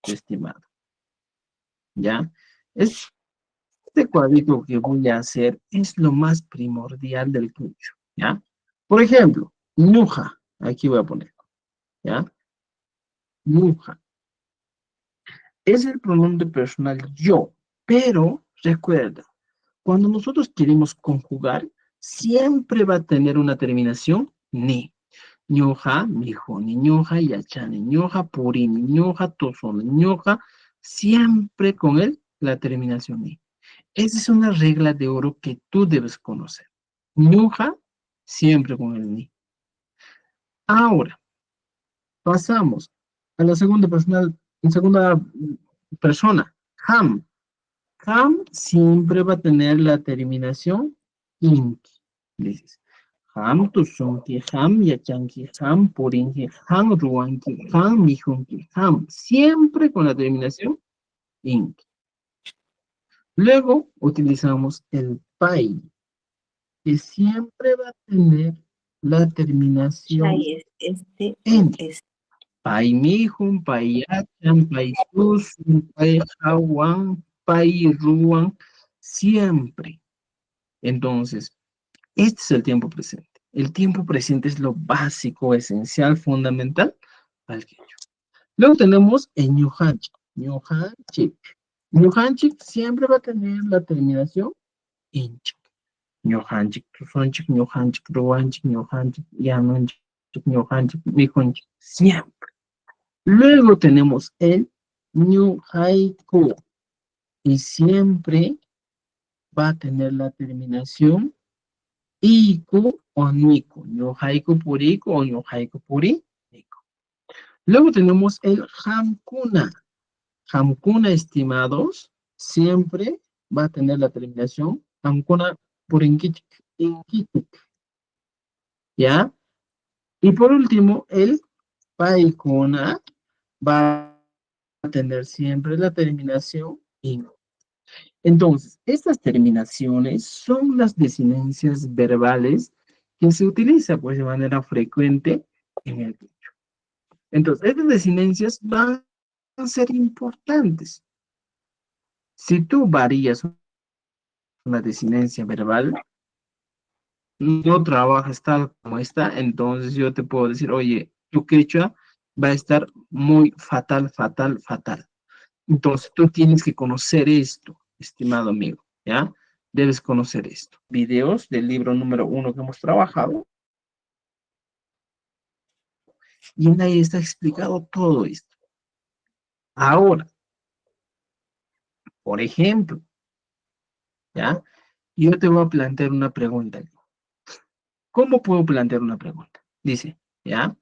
estimado, ¿ya? Este cuadrito que voy a hacer es lo más primordial del tuyo, ¿ya? Por ejemplo, Nuja, aquí voy a poner, ¿ya? Nuja. Es el pronombre personal yo, pero recuerda, cuando nosotros queremos conjugar, siempre va a tener una terminación ni. ñoja, mijoni, ñoja, yachani, ñoja, purini, ñoja, tosoni, ñoja, siempre con la terminación i. Esa es una regla de oro que tú debes conocer. Ñuja, siempre con el ni. Ahora, pasamos a la segunda persona, ham. Ham siempre va a tener la terminación inki. Dices, ham tusunki, ham yachanki, ham purinki, ham ruanki, ham mijunki, ham. Siempre con la terminación inki. Luego utilizamos el pai, que siempre va a tener la terminación
Ahí es este,
en.
es
Pai mijun, pai yachan, pai susun, pai hawan, pai ruan, siempre. Entonces, este es el tiempo presente. El tiempo presente es lo básico, esencial, fundamental para el quechua. Luego tenemos el ñujanchik. Ñujanchik. Ñujanchik siempre va a tener la terminación inchik. Ñujanchik, tusonchik, ñujanchik, ruanchik, ñujanchik, yanonchik, ñujanchik, mijunchik. Siempre. Luego tenemos el ñujaiku. Y siempre va a tener la terminación iku o niku. Ñujaiku puriku o ñujaiku puri niku. Luego tenemos el hamkuna. Hamkuna, estimados, siempre va a tener la terminación hamkuna purinkichik, inkichik. ¿Ya? Y por último, el paikuna va a tener siempre la terminación in. Entonces, estas terminaciones son las desinencias verbales que se utilizan pues de manera frecuente en el quechua. Entonces, estas desinencias van a ser importantes. Si tú varías una desinencia verbal, no trabajas tal como está, entonces yo te puedo decir, oye, tu quechua va a estar muy fatal, fatal, fatal. Entonces tú tienes que conocer esto, estimado amigo, ¿ya? Debes conocer esto. Videos del libro número 1 que hemos trabajado. Y en ahí está explicado todo esto. Ahora, por ejemplo, ¿ya? Yo te voy a plantear una pregunta. ¿Cómo puedo plantear una pregunta? Dice, ¿ya?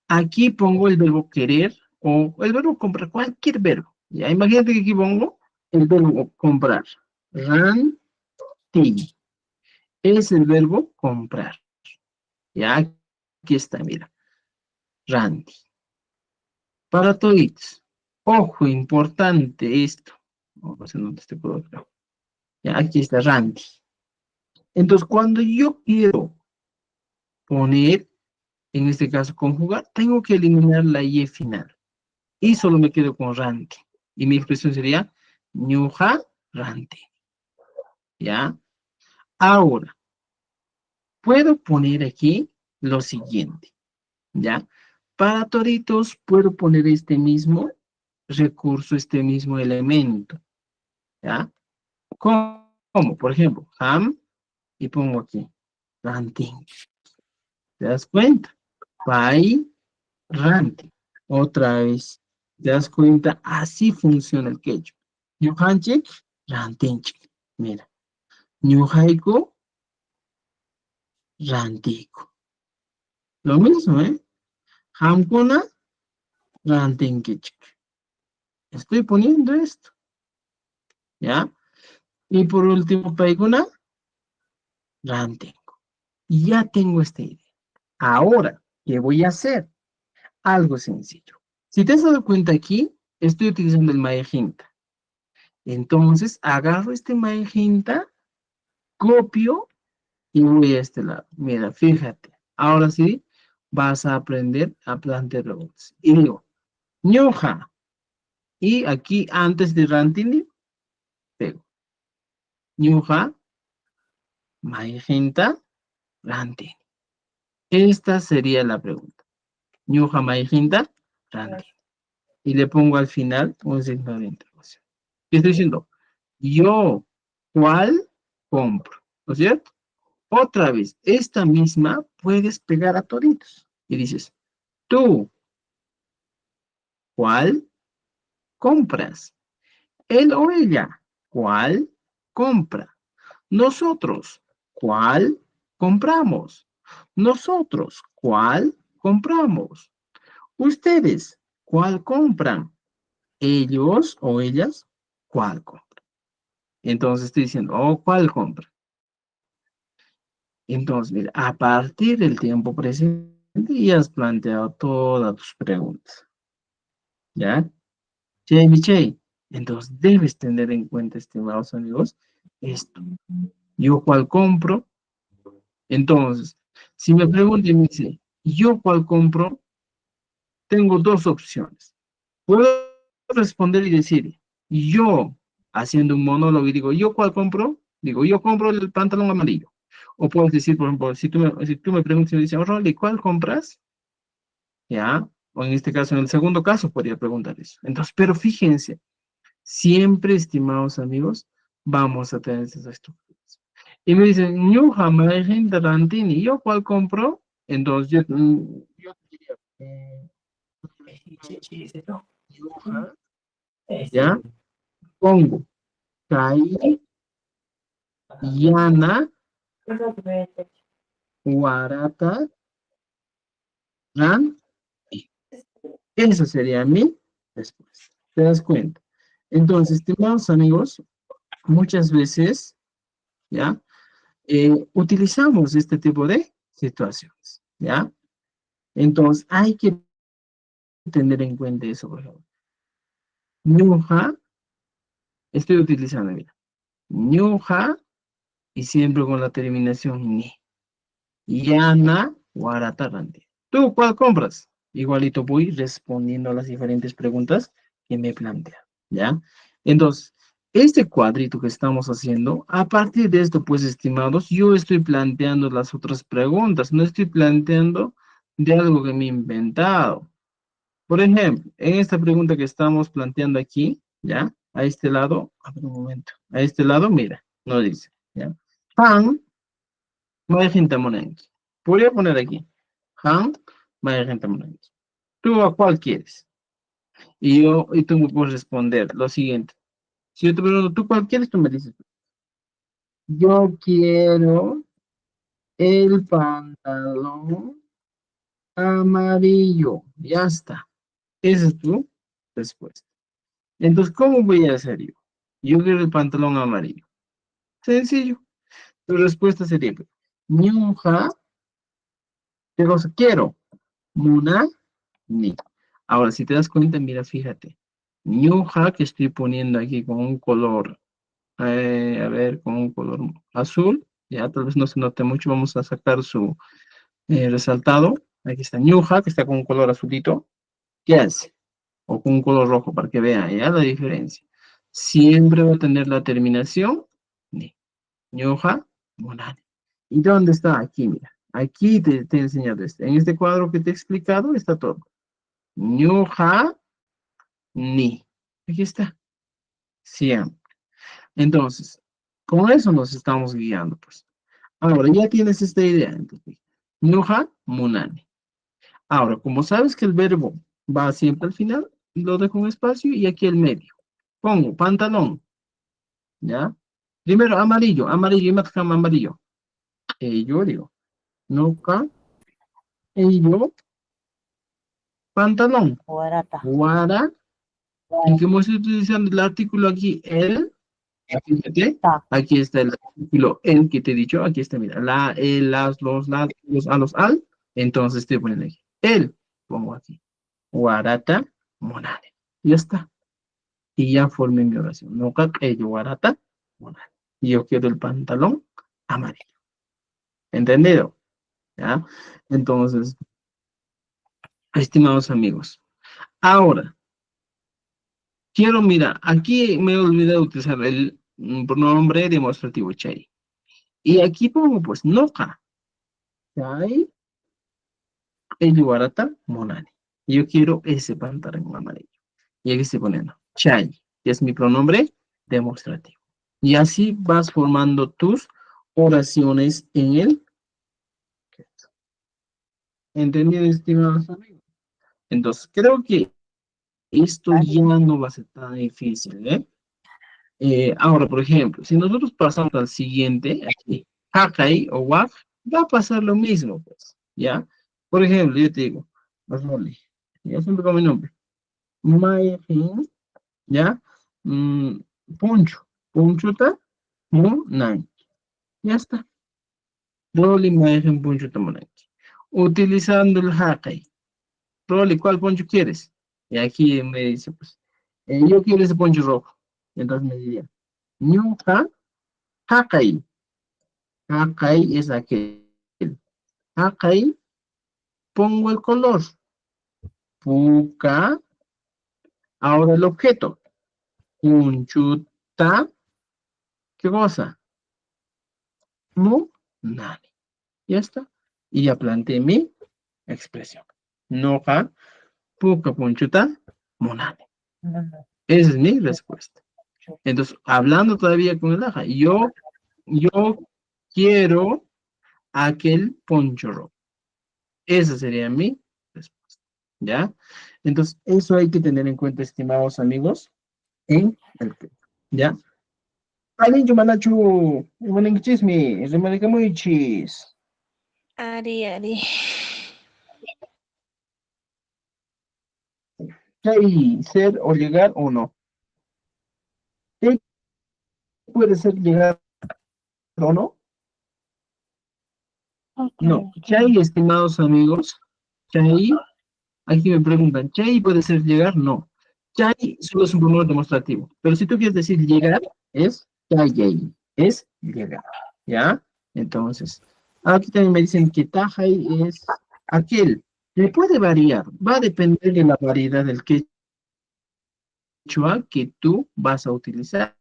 Aquí pongo el verbo querer o el verbo comprar, cualquier verbo. Ya, imagínate que aquí pongo el verbo comprar. Ranti. Es el verbo comprar. Ya, aquí está, mira. Ranti. Para todos. Ojo, importante esto. No sé dónde te puedo ver. Ya, aquí está Ranti. Entonces, cuando yo quiero poner, en este caso conjugar, tengo que eliminar la y final. Y solo me quedo con Ranti. Y mi expresión sería ñuja Ranti. ¿Ya? Ahora, puedo poner aquí lo siguiente. ¿Ya? Para toritos puedo poner este mismo recurso, este mismo elemento. ¿Ya? ¿Cómo? Por ejemplo, ham, y pongo aquí, ranting. ¿Te das cuenta? Pai, ranting. Otra vez. ¿Te das cuenta? Así funciona el quechua. Ñujanchik, rantinchik. Mira. Ñujaiku, rantiku. Lo mismo, ¿eh? Hamkuna, rantinkichik. Estoy poniendo esto. ¿Ya? Y por último, paikuna, rantinko. Ya tengo esta idea. Ahora, ¿qué voy a hacer? Algo sencillo. Si te has dado cuenta aquí, estoy utilizando el maejinta. Entonces, agarro este maejinta, copio y voy a este lado. Mira, fíjate. Ahora sí, vas a aprender a plantear preguntas. Y digo, ñoja. Y aquí, antes de rantini, pego. Ñoja, maejinta, rantini. Esta sería la pregunta. Ñuja maejinta, rantini. Y le pongo al final un signo de interrogación. ¿Qué estoy diciendo? Yo, ¿cuál compro? ¿No es cierto? Otra vez, esta misma puedes pegar a toritos. y dices, tú, ¿cuál compras? Él o ella, ¿cuál compra? Nosotros, ¿cuál compramos? Nosotros, ¿cuál compramos? Ustedes, ¿cuál compran? Ellos o ellas, ¿cuál compran? Entonces estoy diciendo, oh, ¿cuál compra? Entonces, mira, a partir del tiempo presente ya has planteado todas tus preguntas, ¿ya? Che, Michelle, entonces debes tener en cuenta, estimados amigos, esto. ¿Yo cuál compro? Entonces, si me preguntan y me dice, ¿yo cuál compro? Tengo dos opciones. Puedo responder y decir, yo, haciendo un monólogo y digo, ¿yo cuál compro? Digo, yo compro el pantalón amarillo. O puedes decir, por ejemplo, si tú me preguntas y me dices, oh, Rolly, ¿cuál compras? ¿Ya? O en este caso, en el segundo caso, podría preguntar eso. Entonces, pero fíjense, siempre, estimados amigos, vamos a tener esas estructuras. Y me dicen, ñuja, margen de Rantini, ¿yo cuál compro? Entonces, yo diría, ñuja, ¿ya? Pongo, Kai, Yana, Guarata, Ran, eso sería mi respuesta. ¿Te das cuenta? Entonces, estimados amigos, muchas veces, ¿ya? Utilizamos este tipo de situaciones, ¿ya? Entonces, hay que tener en cuenta eso, por ejemplo. Ñuja, estoy utilizando, mira. Ñuja, y siempre con la terminación ni. Yana, Guaratarrante. ¿Tú cuál compras? Igualito voy respondiendo a las diferentes preguntas que me plantea, ¿ya? Entonces, este cuadrito que estamos haciendo, a partir de esto, pues, estimados, yo estoy planteando las otras preguntas, no estoy planteando de algo que me he inventado. Por ejemplo, en esta pregunta que estamos planteando aquí, ¿ya? A este lado, a ver un momento, a este lado, mira, no dice, ¿ya? Pan, Mayahintamonenki. Podría poner aquí, Han, Mayahintamonenki. ¿Tú a cuál quieres? Y tú me puedes responder lo siguiente. Si yo te pregunto, ¿tú cuál quieres? Tú me dices, yo quiero el pantalón amarillo. Ya está. Esa es tu respuesta. Entonces, ¿cómo voy a hacer yo? Yo quiero el pantalón amarillo. Sencillo. Tu respuesta sería, Ñuja, ¿qué cosa quiero? Muna, ni. Ahora, si te das cuenta, mira, fíjate. Ñuja, que estoy poniendo aquí con un color, a ver, con un color azul, ya tal vez no se note mucho, vamos a sacar su resaltado. Aquí está Ñuja, que está con un color azulito. ¿Qué hace? O con un color rojo, para que vean ya la diferencia. Siempre va a tener la terminación ni. Ñuja, monade. ¿Y dónde está? Aquí, mira. Aquí te he enseñado este. En este cuadro que te he explicado está todo. Ñuja, ni. Aquí está. Siempre. Entonces, con eso nos estamos guiando, pues. Ahora, ya tienes esta idea. Entonces, ñuja, munani. Ahora, como sabes que el verbo va siempre al final, lo dejo un espacio y aquí el medio. Pongo pantalón, ¿ya? Primero, amarillo, amarillo, y más amarillo. Yo digo, nuca, yo, pantalón,
Guarata.
guara, y como estoy utilizando el artículo aquí, el, fíjate,
Ta.
aquí está el artículo el que te he dicho, aquí está, mira, la, el, las, los, a los, al, entonces estoy poniendo aquí, el, pongo aquí, guarata, monade, ya está, y ya formé mi oración, no ello, guarata, monade, y yo quiero el pantalón amarillo, ¿entendido? ¿Ya? Entonces, estimados amigos, ahora, quiero, mira, aquí me he olvidado de utilizar el pronombre demostrativo, chay. Y aquí pongo, pues, noca, chay, el yuarata, monani. Yo quiero ese pantalón amarillo. Y aquí estoy poniendo, chay, que es mi pronombre demostrativo. Y así vas formando tus oraciones en el ¿Entendido, estimados amigos? Entonces, creo que esto
Ari,
ya no va a ser tan difícil, ¿eh? Ahora, por ejemplo, si nosotros pasamos al siguiente, aquí, Hakai o Waf, va a pasar lo mismo, pues, ¿ya? Por ejemplo, yo te digo, Roli, ya siempre con mi nombre, Maejin, ¿ya? Mm, Poncho, Ponchuta, Munai, ya está. Roli, Maejin, Ponchuta, Munai. Utilizando el Hakai. Roli, ¿cuál poncho quieres? Y aquí me dice, pues, yo quiero ese poncho rojo. Entonces me diría, Ñuka, Hakai. Hakai es aquel. Hakai, pongo el color. Puka, ahora el objeto. Unchuta, ¿qué cosa? Mu, nani. Ya está. Y ya planteé mi expresión. Noja, puka, punchuta, monani.
no, no,
Esa es mi respuesta.
yo,
Entonces, hablando todavía con el aja, yo quiero aquel poncho rojo. Esa sería mi respuesta. ¿Ya? Entonces, eso hay que tener en cuenta, estimados amigos, en el tema. ¿Ya? Alin Jumanachu, Imanichismi, Rimaricamuichis.
Ari, Ari.
¿Hay ser o llegar o no? ¿Qué puede ser llegar o no? No. Chay, estimados amigos, Chay, aquí me preguntan, ¿Chay puede ser llegar? No. Chay solo es un pronombre demostrativo. Pero si tú quieres decir llegar, es Chay, es llegar. ¿Ya? Entonces, aquí también me dicen que Tajay es aquel. Le puede variar, va a depender de la variedad del quechua que tú vas a utilizar.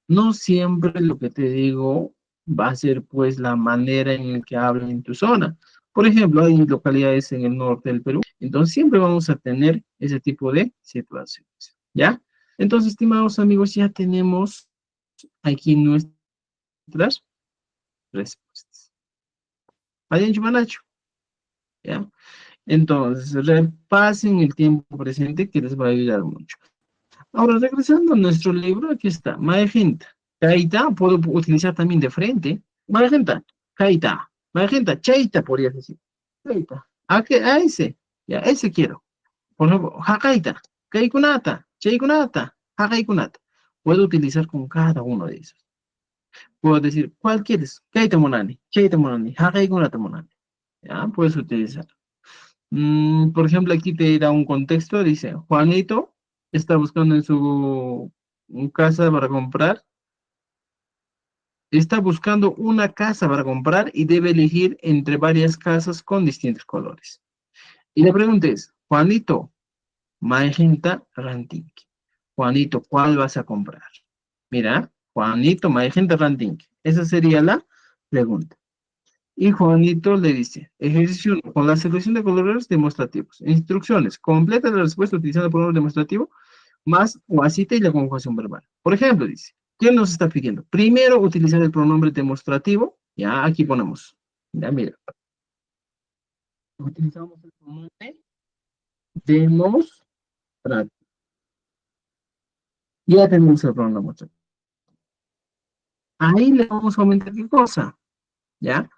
No siempre lo que te digo va a ser pues la manera en la que hablan en tu zona. Por ejemplo, hay localidades en el norte del Perú, entonces siempre vamos a tener ese tipo de situaciones, ¿ya? Entonces, estimados amigos, ya tenemos aquí nuestras respuestas. Vayan, Chumanacho, ¿ya? Entonces, repasen el tiempo presente que les va a ayudar mucho. Ahora, regresando a nuestro libro, aquí está, Magenta. Kaita, puedo utilizar también de frente. Magenta, Kaita. Magenta, Chaita, podrías decir. Chaita. A ese, ya, ese quiero. Por ejemplo, Hakaita, Kaikunata, Chaikunata, Hakaikunata. Puedo utilizar con cada uno de esos. Puedo decir, ¿cuál quieres? Kaita Monani, Chaita Monani, Hakaikunata Monani. Ya, puedes utilizar. Por ejemplo, aquí te da un contexto, dice, Juanito está buscando en su casa para comprar, está buscando una casa para comprar y debe elegir entre varias casas con distintos colores. Y la pregunta es, Juanito, Magenta Rantinque. Juanito, ¿cuál vas a comprar? Mira, Juanito, Magenta Rantinque. Esa sería la pregunta. Y Juanito le dice, ejercicio 1, con la selección de colores demostrativos. Instrucciones, completa la respuesta utilizando el pronombre demostrativo más o cita y la conjugación verbal. Por ejemplo, dice, ¿qué nos está pidiendo? Primero, utilizar el pronombre demostrativo. Ya, aquí ponemos. Ya, mira. Utilizamos el pronombre demostrativo. Ya tenemos el pronombre demostrativo. Ahí le vamos a aumentar qué cosa, ¿ya?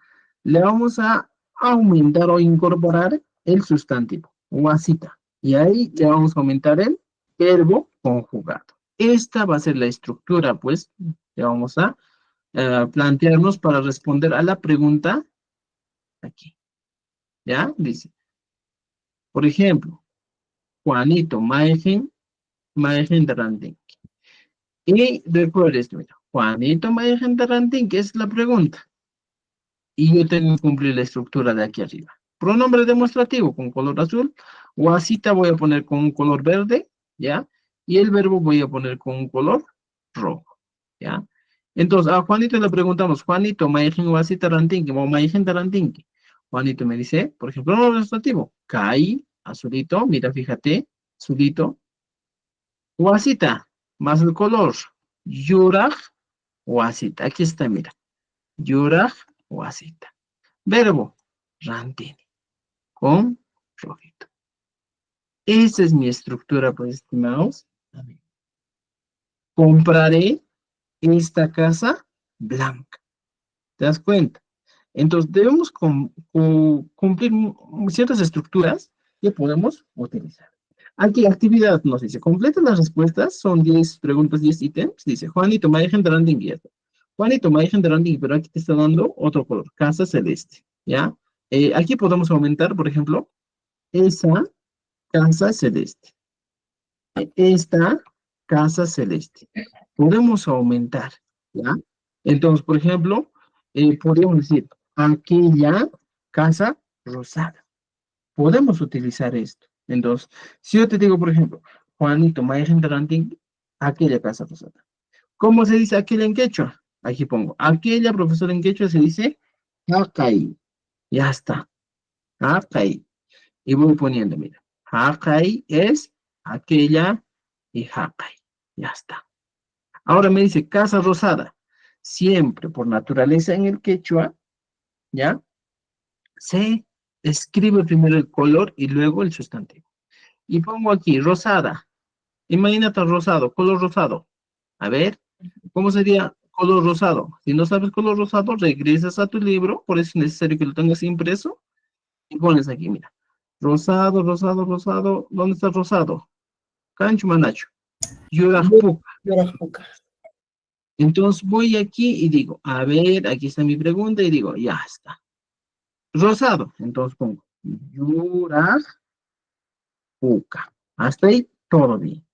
Le vamos a aumentar o incorporar el sustantivo, o cita. Y ahí le vamos a aumentar el verbo conjugado. Esta va a ser la estructura, pues, le vamos a plantearnos para responder a la pregunta aquí. ¿Ya? Dice, por ejemplo, Juanito, Maejen Tarantín. Y recuerda esto, mira, Juanito Maejen Tarantín, que es la pregunta. Y yo tengo que cumplir la estructura de aquí arriba. Pronombre demostrativo con color azul, o cita voy a poner con un color verde, ¿ya? Y el verbo voy a poner con un color rojo, ¿ya? Entonces, a Juanito le preguntamos, Juanito, Maejen o cita Tarantín, o Maejen Tarantín. Juanito me dice, por ejemplo, pronombre demostrativo, Kai, azulito, mira, fíjate, azulito, Huasita, más el color, Yuraj, Huasita, aquí está, mira, Yuraj, Huasita. Verbo, Rantini. Con rojito. Esa es mi estructura, pues, estimados. Compraré esta casa blanca. ¿Te das cuenta? Entonces, debemos cumplir ciertas estructuras que podemos utilizar. Aquí, actividad nos dice, completa las respuestas, son 10 preguntas, 10 ítems. Dice, Juanito, Mayen Randing y esto. Juanito, Mayen Randing, pero aquí te está dando otro color, casa celeste, ¿ya? Aquí podemos aumentar, por ejemplo, esa casa celeste. Esta casa celeste. Podemos aumentar, ¿ya? Entonces, por ejemplo, podríamos decir, aquella casa rosada. Podemos utilizar esto. Entonces, si yo te digo, por ejemplo, Juanito, Mayen Ranting, aquella casa rosada. ¿Cómo se dice aquella en quechua? Aquí pongo, aquella profesora en quechua se dice Hakai. Ya está. Hakai. Y voy poniendo, mira. Hakai es aquella y Hakai. Ya está. Ahora me dice casa rosada. Siempre por naturaleza en el quechua, ¿ya? Se escribe primero el color y luego el sustantivo. Y pongo aquí rosada. Imagínate rosado, color rosado. A ver, ¿cómo sería color rosado? Si no sabes color rosado, regresas a tu libro, por eso es necesario que lo tengas impreso y pones aquí, mira. Rosado, rosado, rosado. ¿Dónde está rosado? Cancho Manacho. Yurajpuca.
Yurajpuca.
Entonces voy aquí y digo, a ver, aquí está mi pregunta y digo, ya está. Rosado. Entonces pongo Yurajpuca. Hasta ahí todo bien.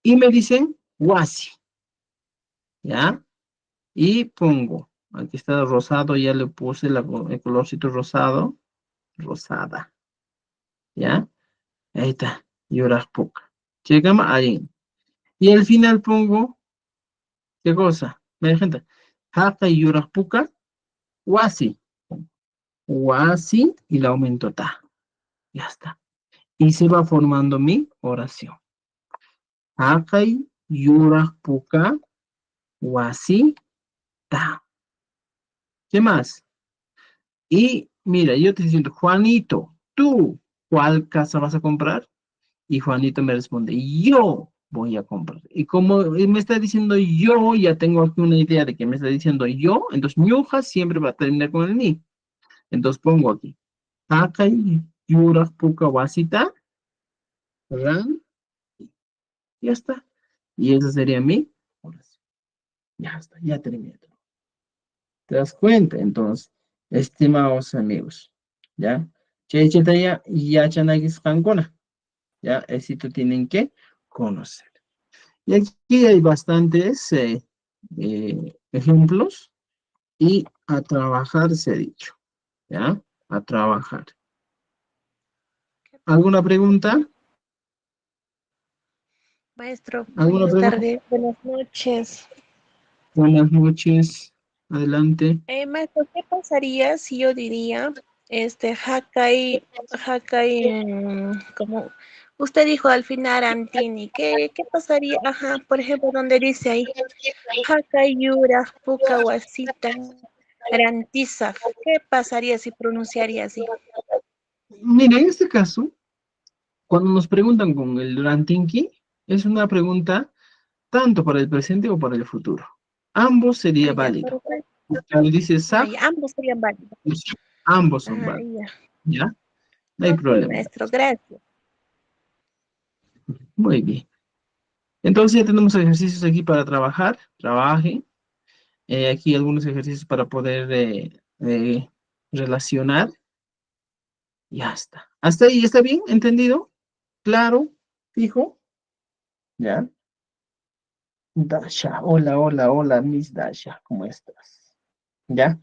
Y me dicen Huasi. ¿Ya? Y pongo, aquí está rosado, ya le puse el colorcito rosado, rosada. ¿Ya? Ahí está. Yurajpuca. Llegamos ahí. Y al final pongo, ¿qué cosa? Miren, gente. Hata Yurajpuca, Huasi. Huasi y la aumento ta. Ya está. Y se va formando mi oración. Hakai Yurajpuca, Huasi ta. ¿Qué más? Y mira, yo te diciendo, Juanito, ¿tú cuál casa vas a comprar? Y Juanito me responde, yo voy a comprar. Y como me está diciendo yo, ya tengo aquí una idea de que me está diciendo yo, entonces ñuja siempre va a terminar con el ni. Entonces pongo aquí, Akai Yurak Puka Wasita, Ran, ya está. Y esa sería mi oración. Ya está, ya terminé. ¿Te das cuenta? Entonces, estimados amigos, ¿ya? Chechetaya Yachanagis Kankona, ¿ya? Esto tienen que conocer. Y aquí hay bastantes ejemplos y a trabajar se ha dicho, ¿ya? A trabajar. ¿Alguna pregunta?
Maestro,
¿Alguna
buenas
pregunta?
tardes, buenas noches.
Buenas noches. Adelante.
Maestro, ¿qué pasaría si yo diría, Hakai, como usted dijo al final, Antini, ¿qué pasaría? Ajá, por ejemplo, donde dice ahí, Hakai Yura Puka Wasita Rantisaf, ¿qué pasaría si pronunciaría así?
Mira, en este caso, cuando nos preguntan con el Durantinki, es una pregunta tanto para el presente o para el futuro. Ambos sería
Ya,
válido. Cuando dice SAP,
ya, ambos serían válidos.
pues, ambos son
Ah,
válidos,
ya.
¿ya? No hay
Ok,
problema.
maestro, gracias.
Muy bien. Entonces ya tenemos ejercicios aquí para trabajar. Trabaje. Aquí algunos ejercicios para poder relacionar. Ya está. ¿Hasta ahí está bien? ¿Entendido? ¿Claro? ¿Fijo? ¿Ya? Dasha, hola, hola, hola, Miss Dasha, ¿cómo estás? ¿Ya?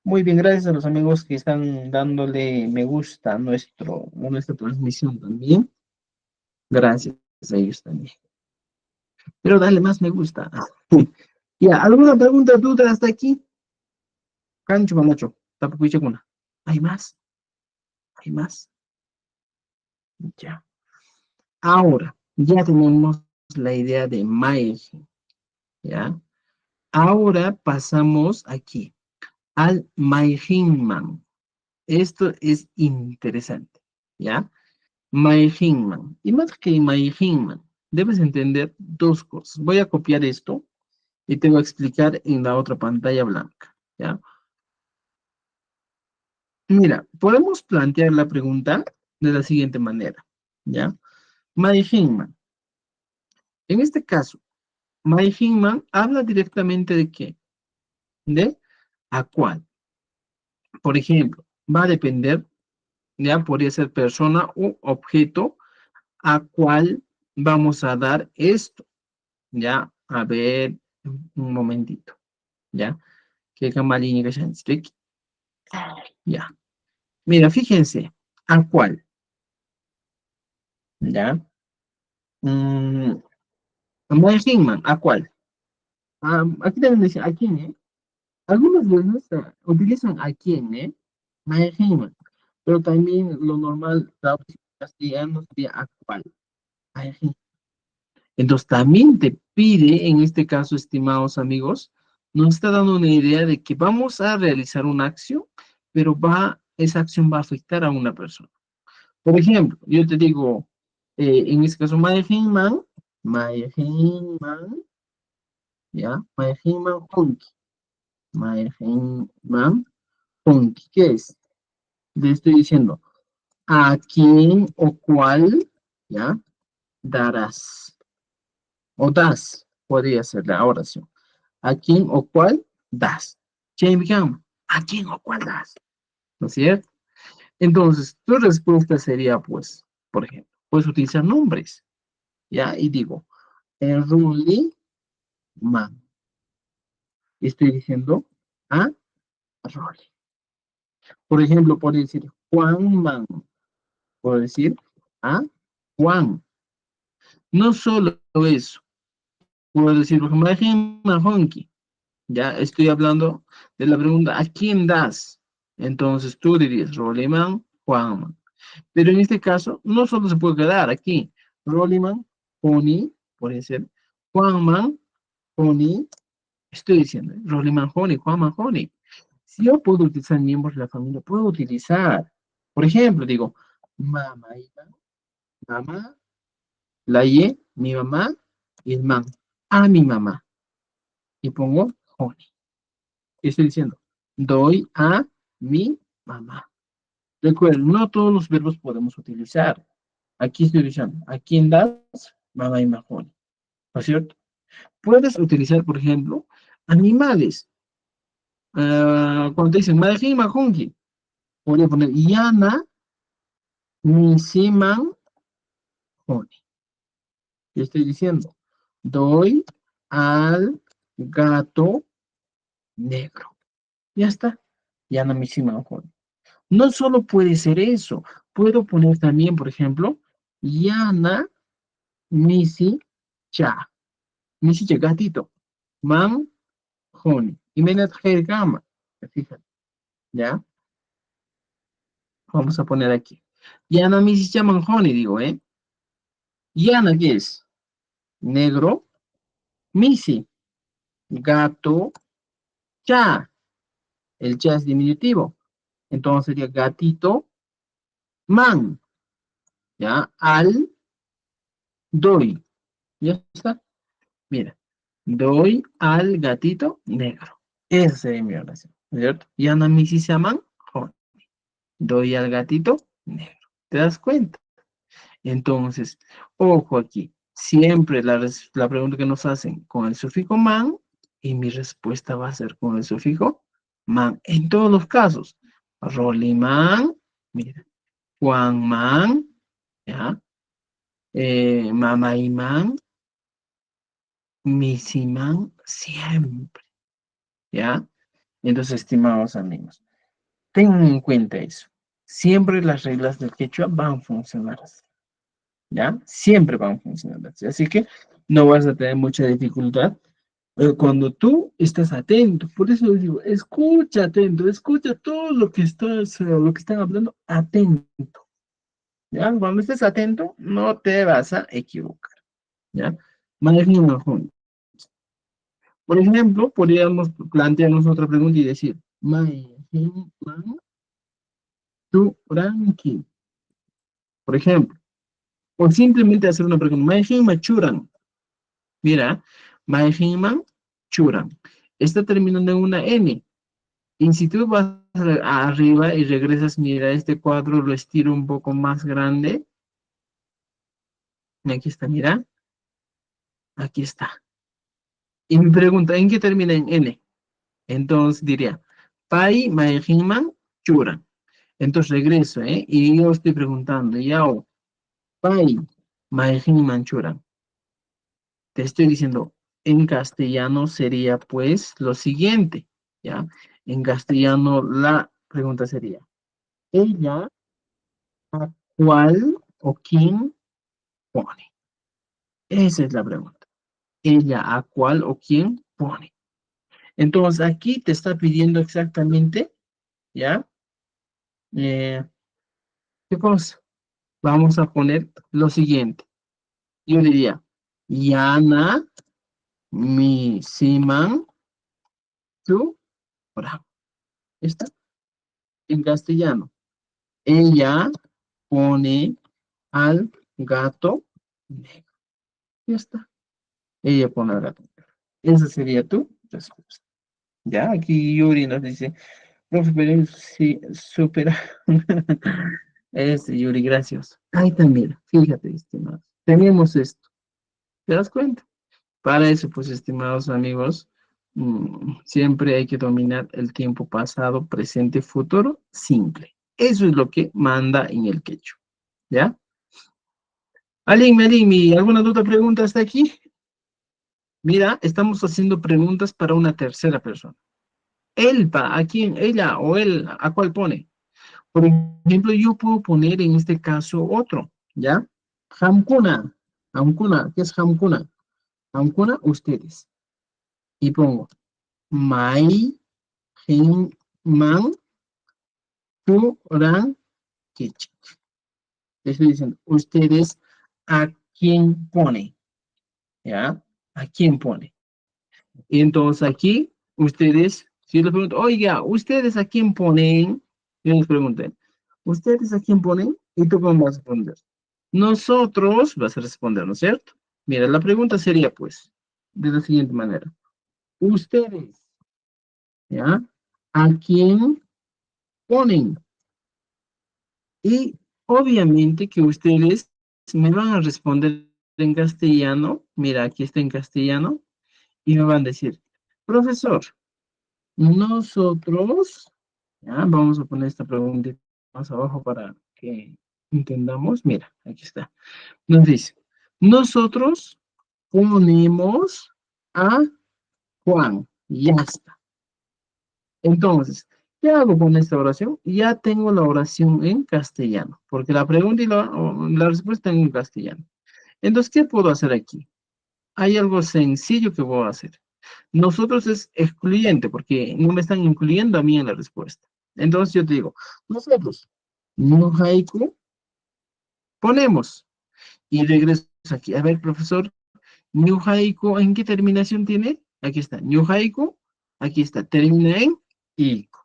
Muy bien, gracias a los amigos que están dándole me gusta a nuestra transmisión también. Gracias a ellos también. Pero dale más me gusta. Ya, ¿alguna pregunta, duda hasta aquí? Cancho, mamacho, tapucuiche cuna. ¿Hay más? ¿Hay más? Ya. Ahora, ya tenemos la idea de Maiji, ¿ya? Ahora pasamos aquí al Maijinman. Esto es interesante, ¿ya? My Hingman. Y más que My Hingman, debes entender dos cosas. Voy a copiar esto y te voy a explicar en la otra pantalla blanca, ¿ya? Mira, podemos plantear la pregunta de la siguiente manera, ¿ya? My Hingman. En este caso, My Hingman habla directamente de qué? De a cuál. Por ejemplo, va a depender, ya podría ser persona u objeto a cuál vamos a dar esto, ya. A ver, un momentito, ya. Que Kamalini Gashanstik, ya. Mira, fíjense, a cuál, ya. Mm, My Hingman, ¿a cuál? Aquí deben decir a quién, ¿eh? Algunos veces utilizan a quién, ¿eh? My Hingman. Pero también lo normal, traducido en castellano sería a cuál. My Hingman. Entonces también te pide, en este caso, estimados amigos, nos está dando una idea de que vamos a realizar una acción, pero esa acción va a afectar a una persona. Por ejemplo, yo te digo, en este caso, My Hingman, ya, My Hingman Honky, My Hingman Honky, ¿qué es? Le estoy diciendo, ¿a quién o cuál, ya, darás? O das, podría ser la oración. ¿A quién o cuál das? James, ¿a quién o cuál das? ¿No es cierto? Entonces, tu respuesta sería, pues, por ejemplo, puedes utilizar nombres, ¿ya? Y digo, Rolly Man. Estoy diciendo a Rolly. Por ejemplo, puedo decir Juan Man. Puedo decir a Juan. No solo eso, puedo decir, por ejemplo, a Honky. Ya estoy hablando de la pregunta, ¿a quién das? Entonces tú dirías, Rollyman, Juanman. Pero en este caso, no solo se puede quedar aquí. Rollyman, Pony, puede ser. Juanman, Pony. Estoy diciendo, Rollyman, Honey, Juanman, Honey. Si yo puedo utilizar miembros de la familia, puedo utilizar. Por ejemplo, digo, mamá, mamá, la ye, mi mamá, y el man, a mi mamá. Y pongo Honey. Estoy diciendo, doy a mi mamá. Recuerden, no todos los verbos podemos utilizar. Aquí estoy diciendo, ¿a quién das? Mamá y majón. ¿No es cierto? Puedes utilizar, por ejemplo, animales. Cuando te dicen, Madají y Majongi, podría poner Yana, Nisiman, Joni. Y estoy diciendo, doy al gato negro. Ya está. Yana, Nisiman, Joni. No solo puede ser eso, puedo poner también, por ejemplo, Yana, Misi, Cha. Misi, Cha, gatito. Man, Honey. Y Menet, Gama. Fíjate, ¿ya? Vamos a poner aquí. Yana, Misi, Cha, Man, Honey, digo, ¿eh? Yana, ¿qué es? Negro. Misi, gato. Cha. El cha es diminutivo. Entonces sería gatito, man. ¿Ya? Al, doy. ¿Ya está? Mira, doy al gatito negro. Esa sería mi oración, ¿cierto? Yana misi saman, doy al gatito negro. ¿Te das cuenta? Entonces, ojo aquí. Siempre la pregunta que nos hacen con el sufijo man y mi respuesta va a ser con el sufijo man. En todos los casos. Roliman, mira. Juan man, ¿ya? Mamaiman, misiman, siempre. ¿Ya? Entonces, estimados amigos, tengan en cuenta eso. Siempre las reglas del quechua van a funcionar así. ¿Ya? Siempre van a funcionar así. Así que no vas a tener mucha dificultad cuando tú estás atento. Por eso les digo, escucha atento, escucha todo lo que están hablando, atento. ¿Ya? Cuando estés atento, no te vas a equivocar. ¿Ya? Manejen mejor. Por ejemplo, podríamos plantearnos otra pregunta y decir, churanki. Por ejemplo, o simplemente hacer una pregunta. Maijinma churan. Mira, maijinman churan. Está terminando en una N. Y si tú vas arriba y regresas, mira, este cuadro lo estiro un poco más grande. Y aquí está, mira. Aquí está. Y me pregunta, ¿en qué termina en N? Entonces diría, pai maijinman churan. Entonces regreso, ¿eh? Y yo estoy preguntando, yao, pai maijinman churan. Te estoy diciendo, en castellano sería pues lo siguiente, ¿ya? En castellano la pregunta sería, ¿ella a cuál o quién pone? Esa es la pregunta. ¿Ella a cuál o quién pone? Entonces aquí te está pidiendo exactamente, ¿ya? Eh, ¿Qué cosa? Vamos a poner lo siguiente. Yo diría, Yana, mi, siman, tu, ora. ¿Está? En castellano. Ella pone al gato negro. Ya está. Ella pone al gato negro. Esa sería tu respuesta. Ya, aquí Yuri nos dice, profe, pero sí, supera. Yuri, gracias. Ahí también, fíjate, estimados. Tenemos esto. ¿Te das cuenta? Para eso, pues, estimados amigos, siempre hay que dominar el tiempo pasado, presente, futuro, simple. Eso es lo que manda en el quechua. ¿Ya? Aline, ¿alguna duda, pregunta hasta aquí? Mira, estamos haciendo preguntas para una tercera persona. Él, ¿a quién? Ella o él, ¿a cuál pone? Por ejemplo, yo puedo poner en este caso otro, ¿ya? Hamkuna. Hamkuna, ¿qué es Hamkuna? Hamkuna, ustedes. Y pongo, Mai, Hin, Man, Tu, Ran, Kichi. Estoy diciendo, ustedes, ¿a quién pone? ¿Ya? ¿A quién pone? Y entonces aquí, ustedes, si yo les pregunto, oiga, ¿ustedes a quién ponen? Yo les pregunté, ¿ustedes a quién ponen? ¿Y tú cómo vas a responder? Nosotros, vas a responder, ¿no es cierto? Mira, la pregunta sería, pues, de la siguiente manera. ¿Ustedes, ya? ¿A quién ponen? Y obviamente que ustedes me van a responder en castellano. Mira, aquí está en castellano. Y me van a decir, profesor, nosotros, ya, vamos a poner esta pregunta más abajo para que entendamos. Mira, aquí está. Nos dice, nosotros ponemos a Juan. Ya está. Entonces, ¿qué hago con esta oración? Ya tengo la oración en castellano, porque la pregunta y la respuesta están en castellano. Entonces, ¿qué puedo hacer aquí? Hay algo sencillo que puedo hacer. Nosotros es excluyente, porque no me están incluyendo a mí en la respuesta. Entonces yo te digo, nosotros, no haiku, ponemos. Y regreso aquí. A ver, profesor, New Haiku, ¿en qué terminación tiene? Aquí está. New Haiku, aquí está. Termina en iku.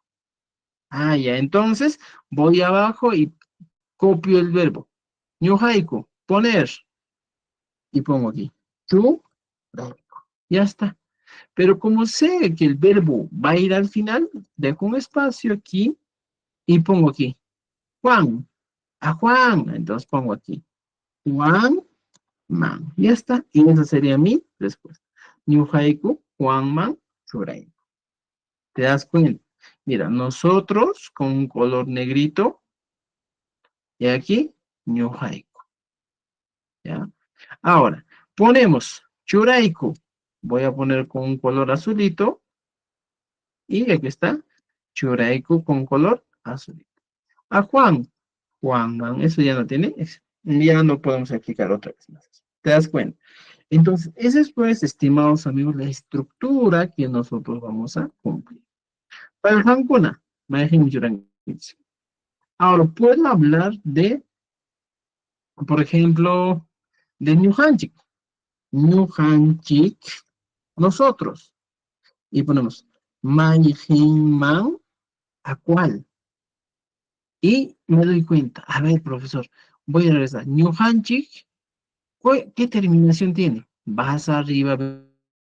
Ah, ya. Entonces, voy abajo y copio el verbo. New Haiku, poner. Y pongo aquí. Tu, ya está. Pero como sé que el verbo va a ir al final, dejo un espacio aquí y pongo aquí. Juan. A Juan. Entonces pongo aquí. Juan. Man. Ya está. Y esa sería mi respuesta. New haiku, Juan Man, Shurai. ¿Te das cuenta? Mira, nosotros con un color negrito. Y aquí, New haiku. ¿Ya? Ahora, ponemos Churaiku. Voy a poner con un color azulito. Y aquí está. Churaiku con color azulito. A Juan. Juan Man. Eso ya no tiene. Ya no podemos aplicar otra vez más. ¿Te das cuenta? Entonces, esa es pues, estimados amigos, la estructura que nosotros vamos a cumplir. Para el Hankuna, ahora, puedo hablar de, por ejemplo, de New Hanchik. New Hanchik, nosotros. Y ponemos, Man, ¿a cuál? Y me doy cuenta, a ver, profesor, voy a regresar. Ñujanchik, ¿qué terminación tiene? Vas arriba,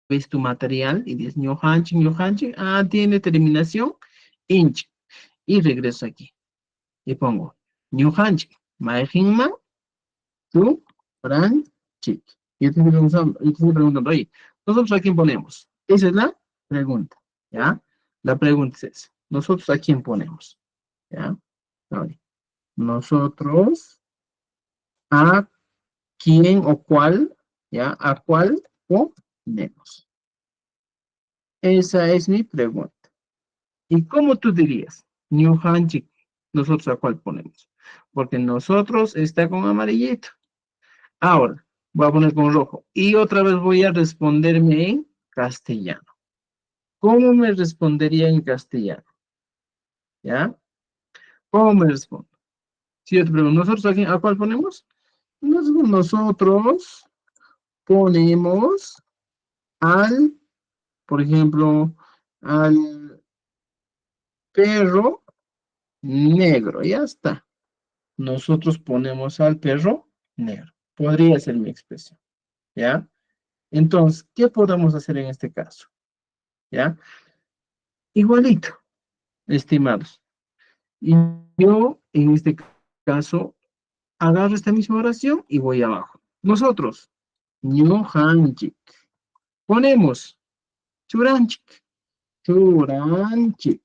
ves tu material y dices Ñujanchik, Ñujanchik, tiene terminación inch. Y regreso aquí. Y pongo Ñujanchik, Maejinman, tu, Fran, Chik. Yo te estoy preguntando, oye, ¿nosotros a quién ponemos? Esa es la pregunta, ¿ya? La pregunta es esa. ¿Nosotros a quién ponemos? ¿Ya? Oye, nosotros a quién o cuál, ¿ya? ¿A cuál ponemos? Esa es mi pregunta. ¿Y cómo tú dirías? New Hanchik, ¿nosotros a cuál ponemos? Porque nosotros está con amarillito. Ahora, voy a poner con rojo. Y otra vez voy a responderme en castellano. ¿Cómo me respondería en castellano? ¿Ya? ¿Cómo me respondo? Si yo te pregunto, ¿nosotros a cuál ponemos? Nosotros ponemos al, por ejemplo, al perro negro. Ya está. Nosotros ponemos al perro negro. Podría ser mi expresión. ¿Ya? Entonces, ¿qué podemos hacer en este caso? ¿Ya? Igualito, estimados. Y yo, en este caso, agarro esta misma oración y voy abajo. Nosotros, ñujanchik. Ponemos churanchik, churanchik.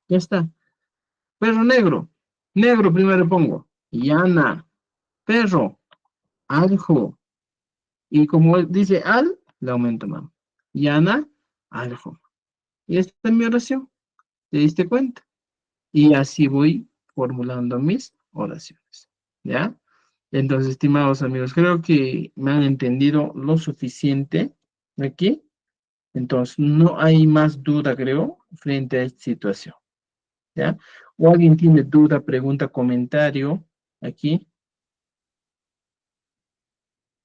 Ya está. Perro negro. Negro primero pongo. Yana. Perro. Aljo. Y como dice al, le aumento más. Yana. Aljo. Y esta es mi oración. ¿Te diste cuenta? Y así voy formulando mis oraciones. ¿Ya? Entonces, estimados amigos, creo que me han entendido lo suficiente aquí. Entonces, no hay más duda, creo, frente a esta situación. ¿Ya? ¿O alguien tiene duda, pregunta, comentario aquí?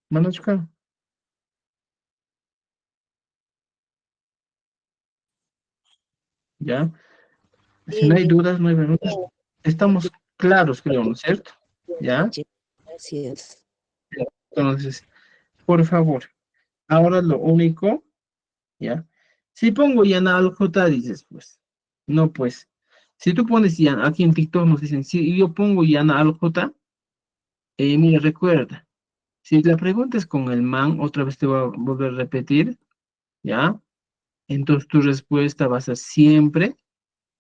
Manuchka. ¿Ya? Si no hay dudas, no hay preguntas. Estamos claros, creo, ¿no es cierto? ¿Ya?
Gracias.
Entonces, por favor, ahora lo único, ¿ya? Si pongo Yana al J, dices, pues, no, pues, si tú pones Yana, aquí en TikTok nos dicen, si yo pongo Yana al J, mira, recuerda, si la pregunta es con el man, otra vez te voy a volver a repetir, ¿ya? Entonces tu respuesta va a ser siempre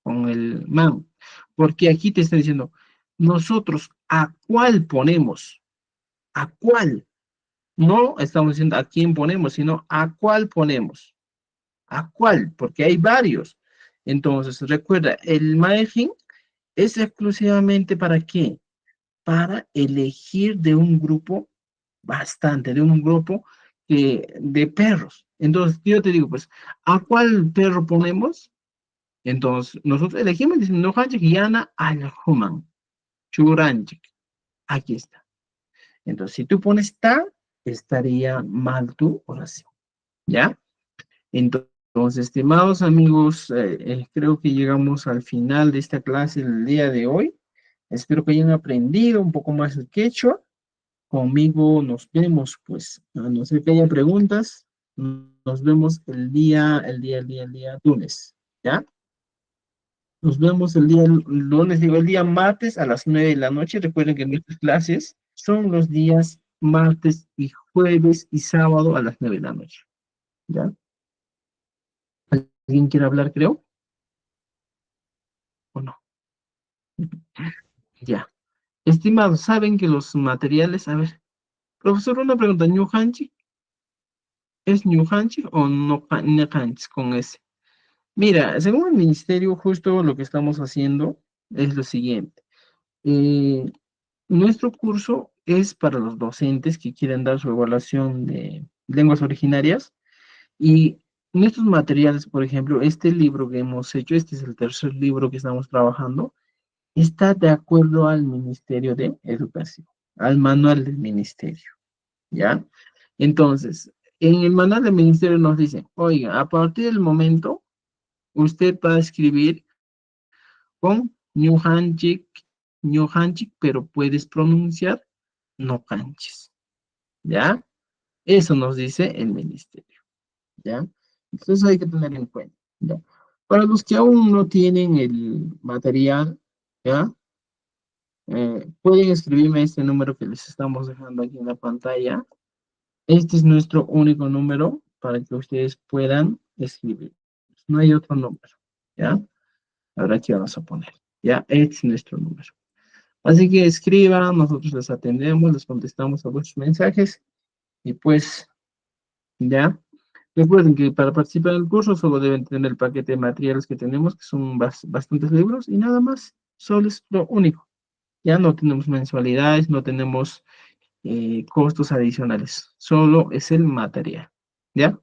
con el man, porque aquí te está diciendo, nosotros, ¿a cuál ponemos? ¿A cuál? No estamos diciendo a quién ponemos, sino a cuál ponemos. ¿A cuál? Porque hay varios. Entonces, recuerda, el margen es exclusivamente para qué? Para elegir de un grupo bastante, de un grupo de perros. Entonces, yo te digo, pues, ¿a cuál perro ponemos? Entonces, nosotros elegimos, dicen, no hanchik yana al human, churanchik. Aquí está. Entonces, si tú pones ta, estaría mal tu oración. ¿Ya? Entonces, estimados amigos, creo que llegamos al final de esta clase el día de hoy. Espero que hayan aprendido un poco más el quechua. Conmigo nos vemos, pues, a no ser que haya preguntas, nos vemos el día lunes, ¿ya? Nos vemos el día lunes, digo, el día martes a las 9 de la noche. Recuerden que nuestras clases son los días martes y jueves y sábado a las 9 de la noche, ¿ya? ¿Alguien quiere hablar, creo? ¿O no? Ya. Estimados, ¿saben que los materiales, a ver, profesor, una pregunta, ¿New Hanchi? ¿Es New Hanchi o no Hanchi con S? Mira, según el ministerio, justo lo que estamos haciendo es lo siguiente. Eh, Nuestro curso es para los docentes que quieren dar su evaluación de lenguas originarias y nuestros materiales, por ejemplo, este libro que hemos hecho, este es el tercer libro que estamos trabajando, está de acuerdo al Ministerio de Educación, al manual del ministerio, ¿ya? Entonces, en el manual del ministerio nos dice, oiga, a partir del momento, usted va a escribir con New Hanchik ñojanchik, pero puedes pronunciar no canches, ¿ya? Eso nos dice el ministerio, ¿ya? Entonces hay que tener en cuenta, ¿ya? Para los que aún no tienen el material, ¿ya? Pueden escribirme este número que les estamos dejando aquí en la pantalla. Este es nuestro único número para que ustedes puedan escribir. No hay otro número, ¿ya? Ahora aquí vamos a poner, ¿ya? Este es nuestro número. Así que escriban, nosotros les atendemos, les contestamos a vuestros mensajes y pues, ¿ya? Recuerden que para participar en el curso solo deben tener el paquete de materiales que tenemos, que son bastantes libros y nada más, solo es lo único. Ya no tenemos mensualidades, no tenemos costos adicionales, solo es el material, ¿ya?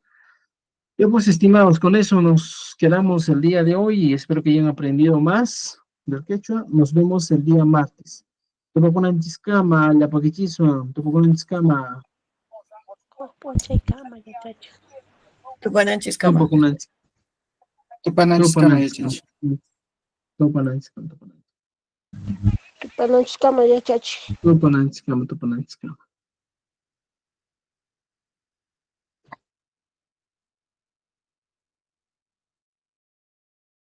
Ya pues, estimados, con eso nos quedamos el día de hoy y espero que hayan aprendido más del quechua. Nos vemos el día martes. Tupacunanchiscama, la paquichizua, Tupacunanchiscama,
Pucha y cama, ya chacho.
Tupananchiskama.
Tupacunanchiscama,
Tupananchiskama yachach.
Tupacunanchiscama,
Tupananchiskama, ya chachi.
Tupacunanchiscama, Tupacunanchiscama.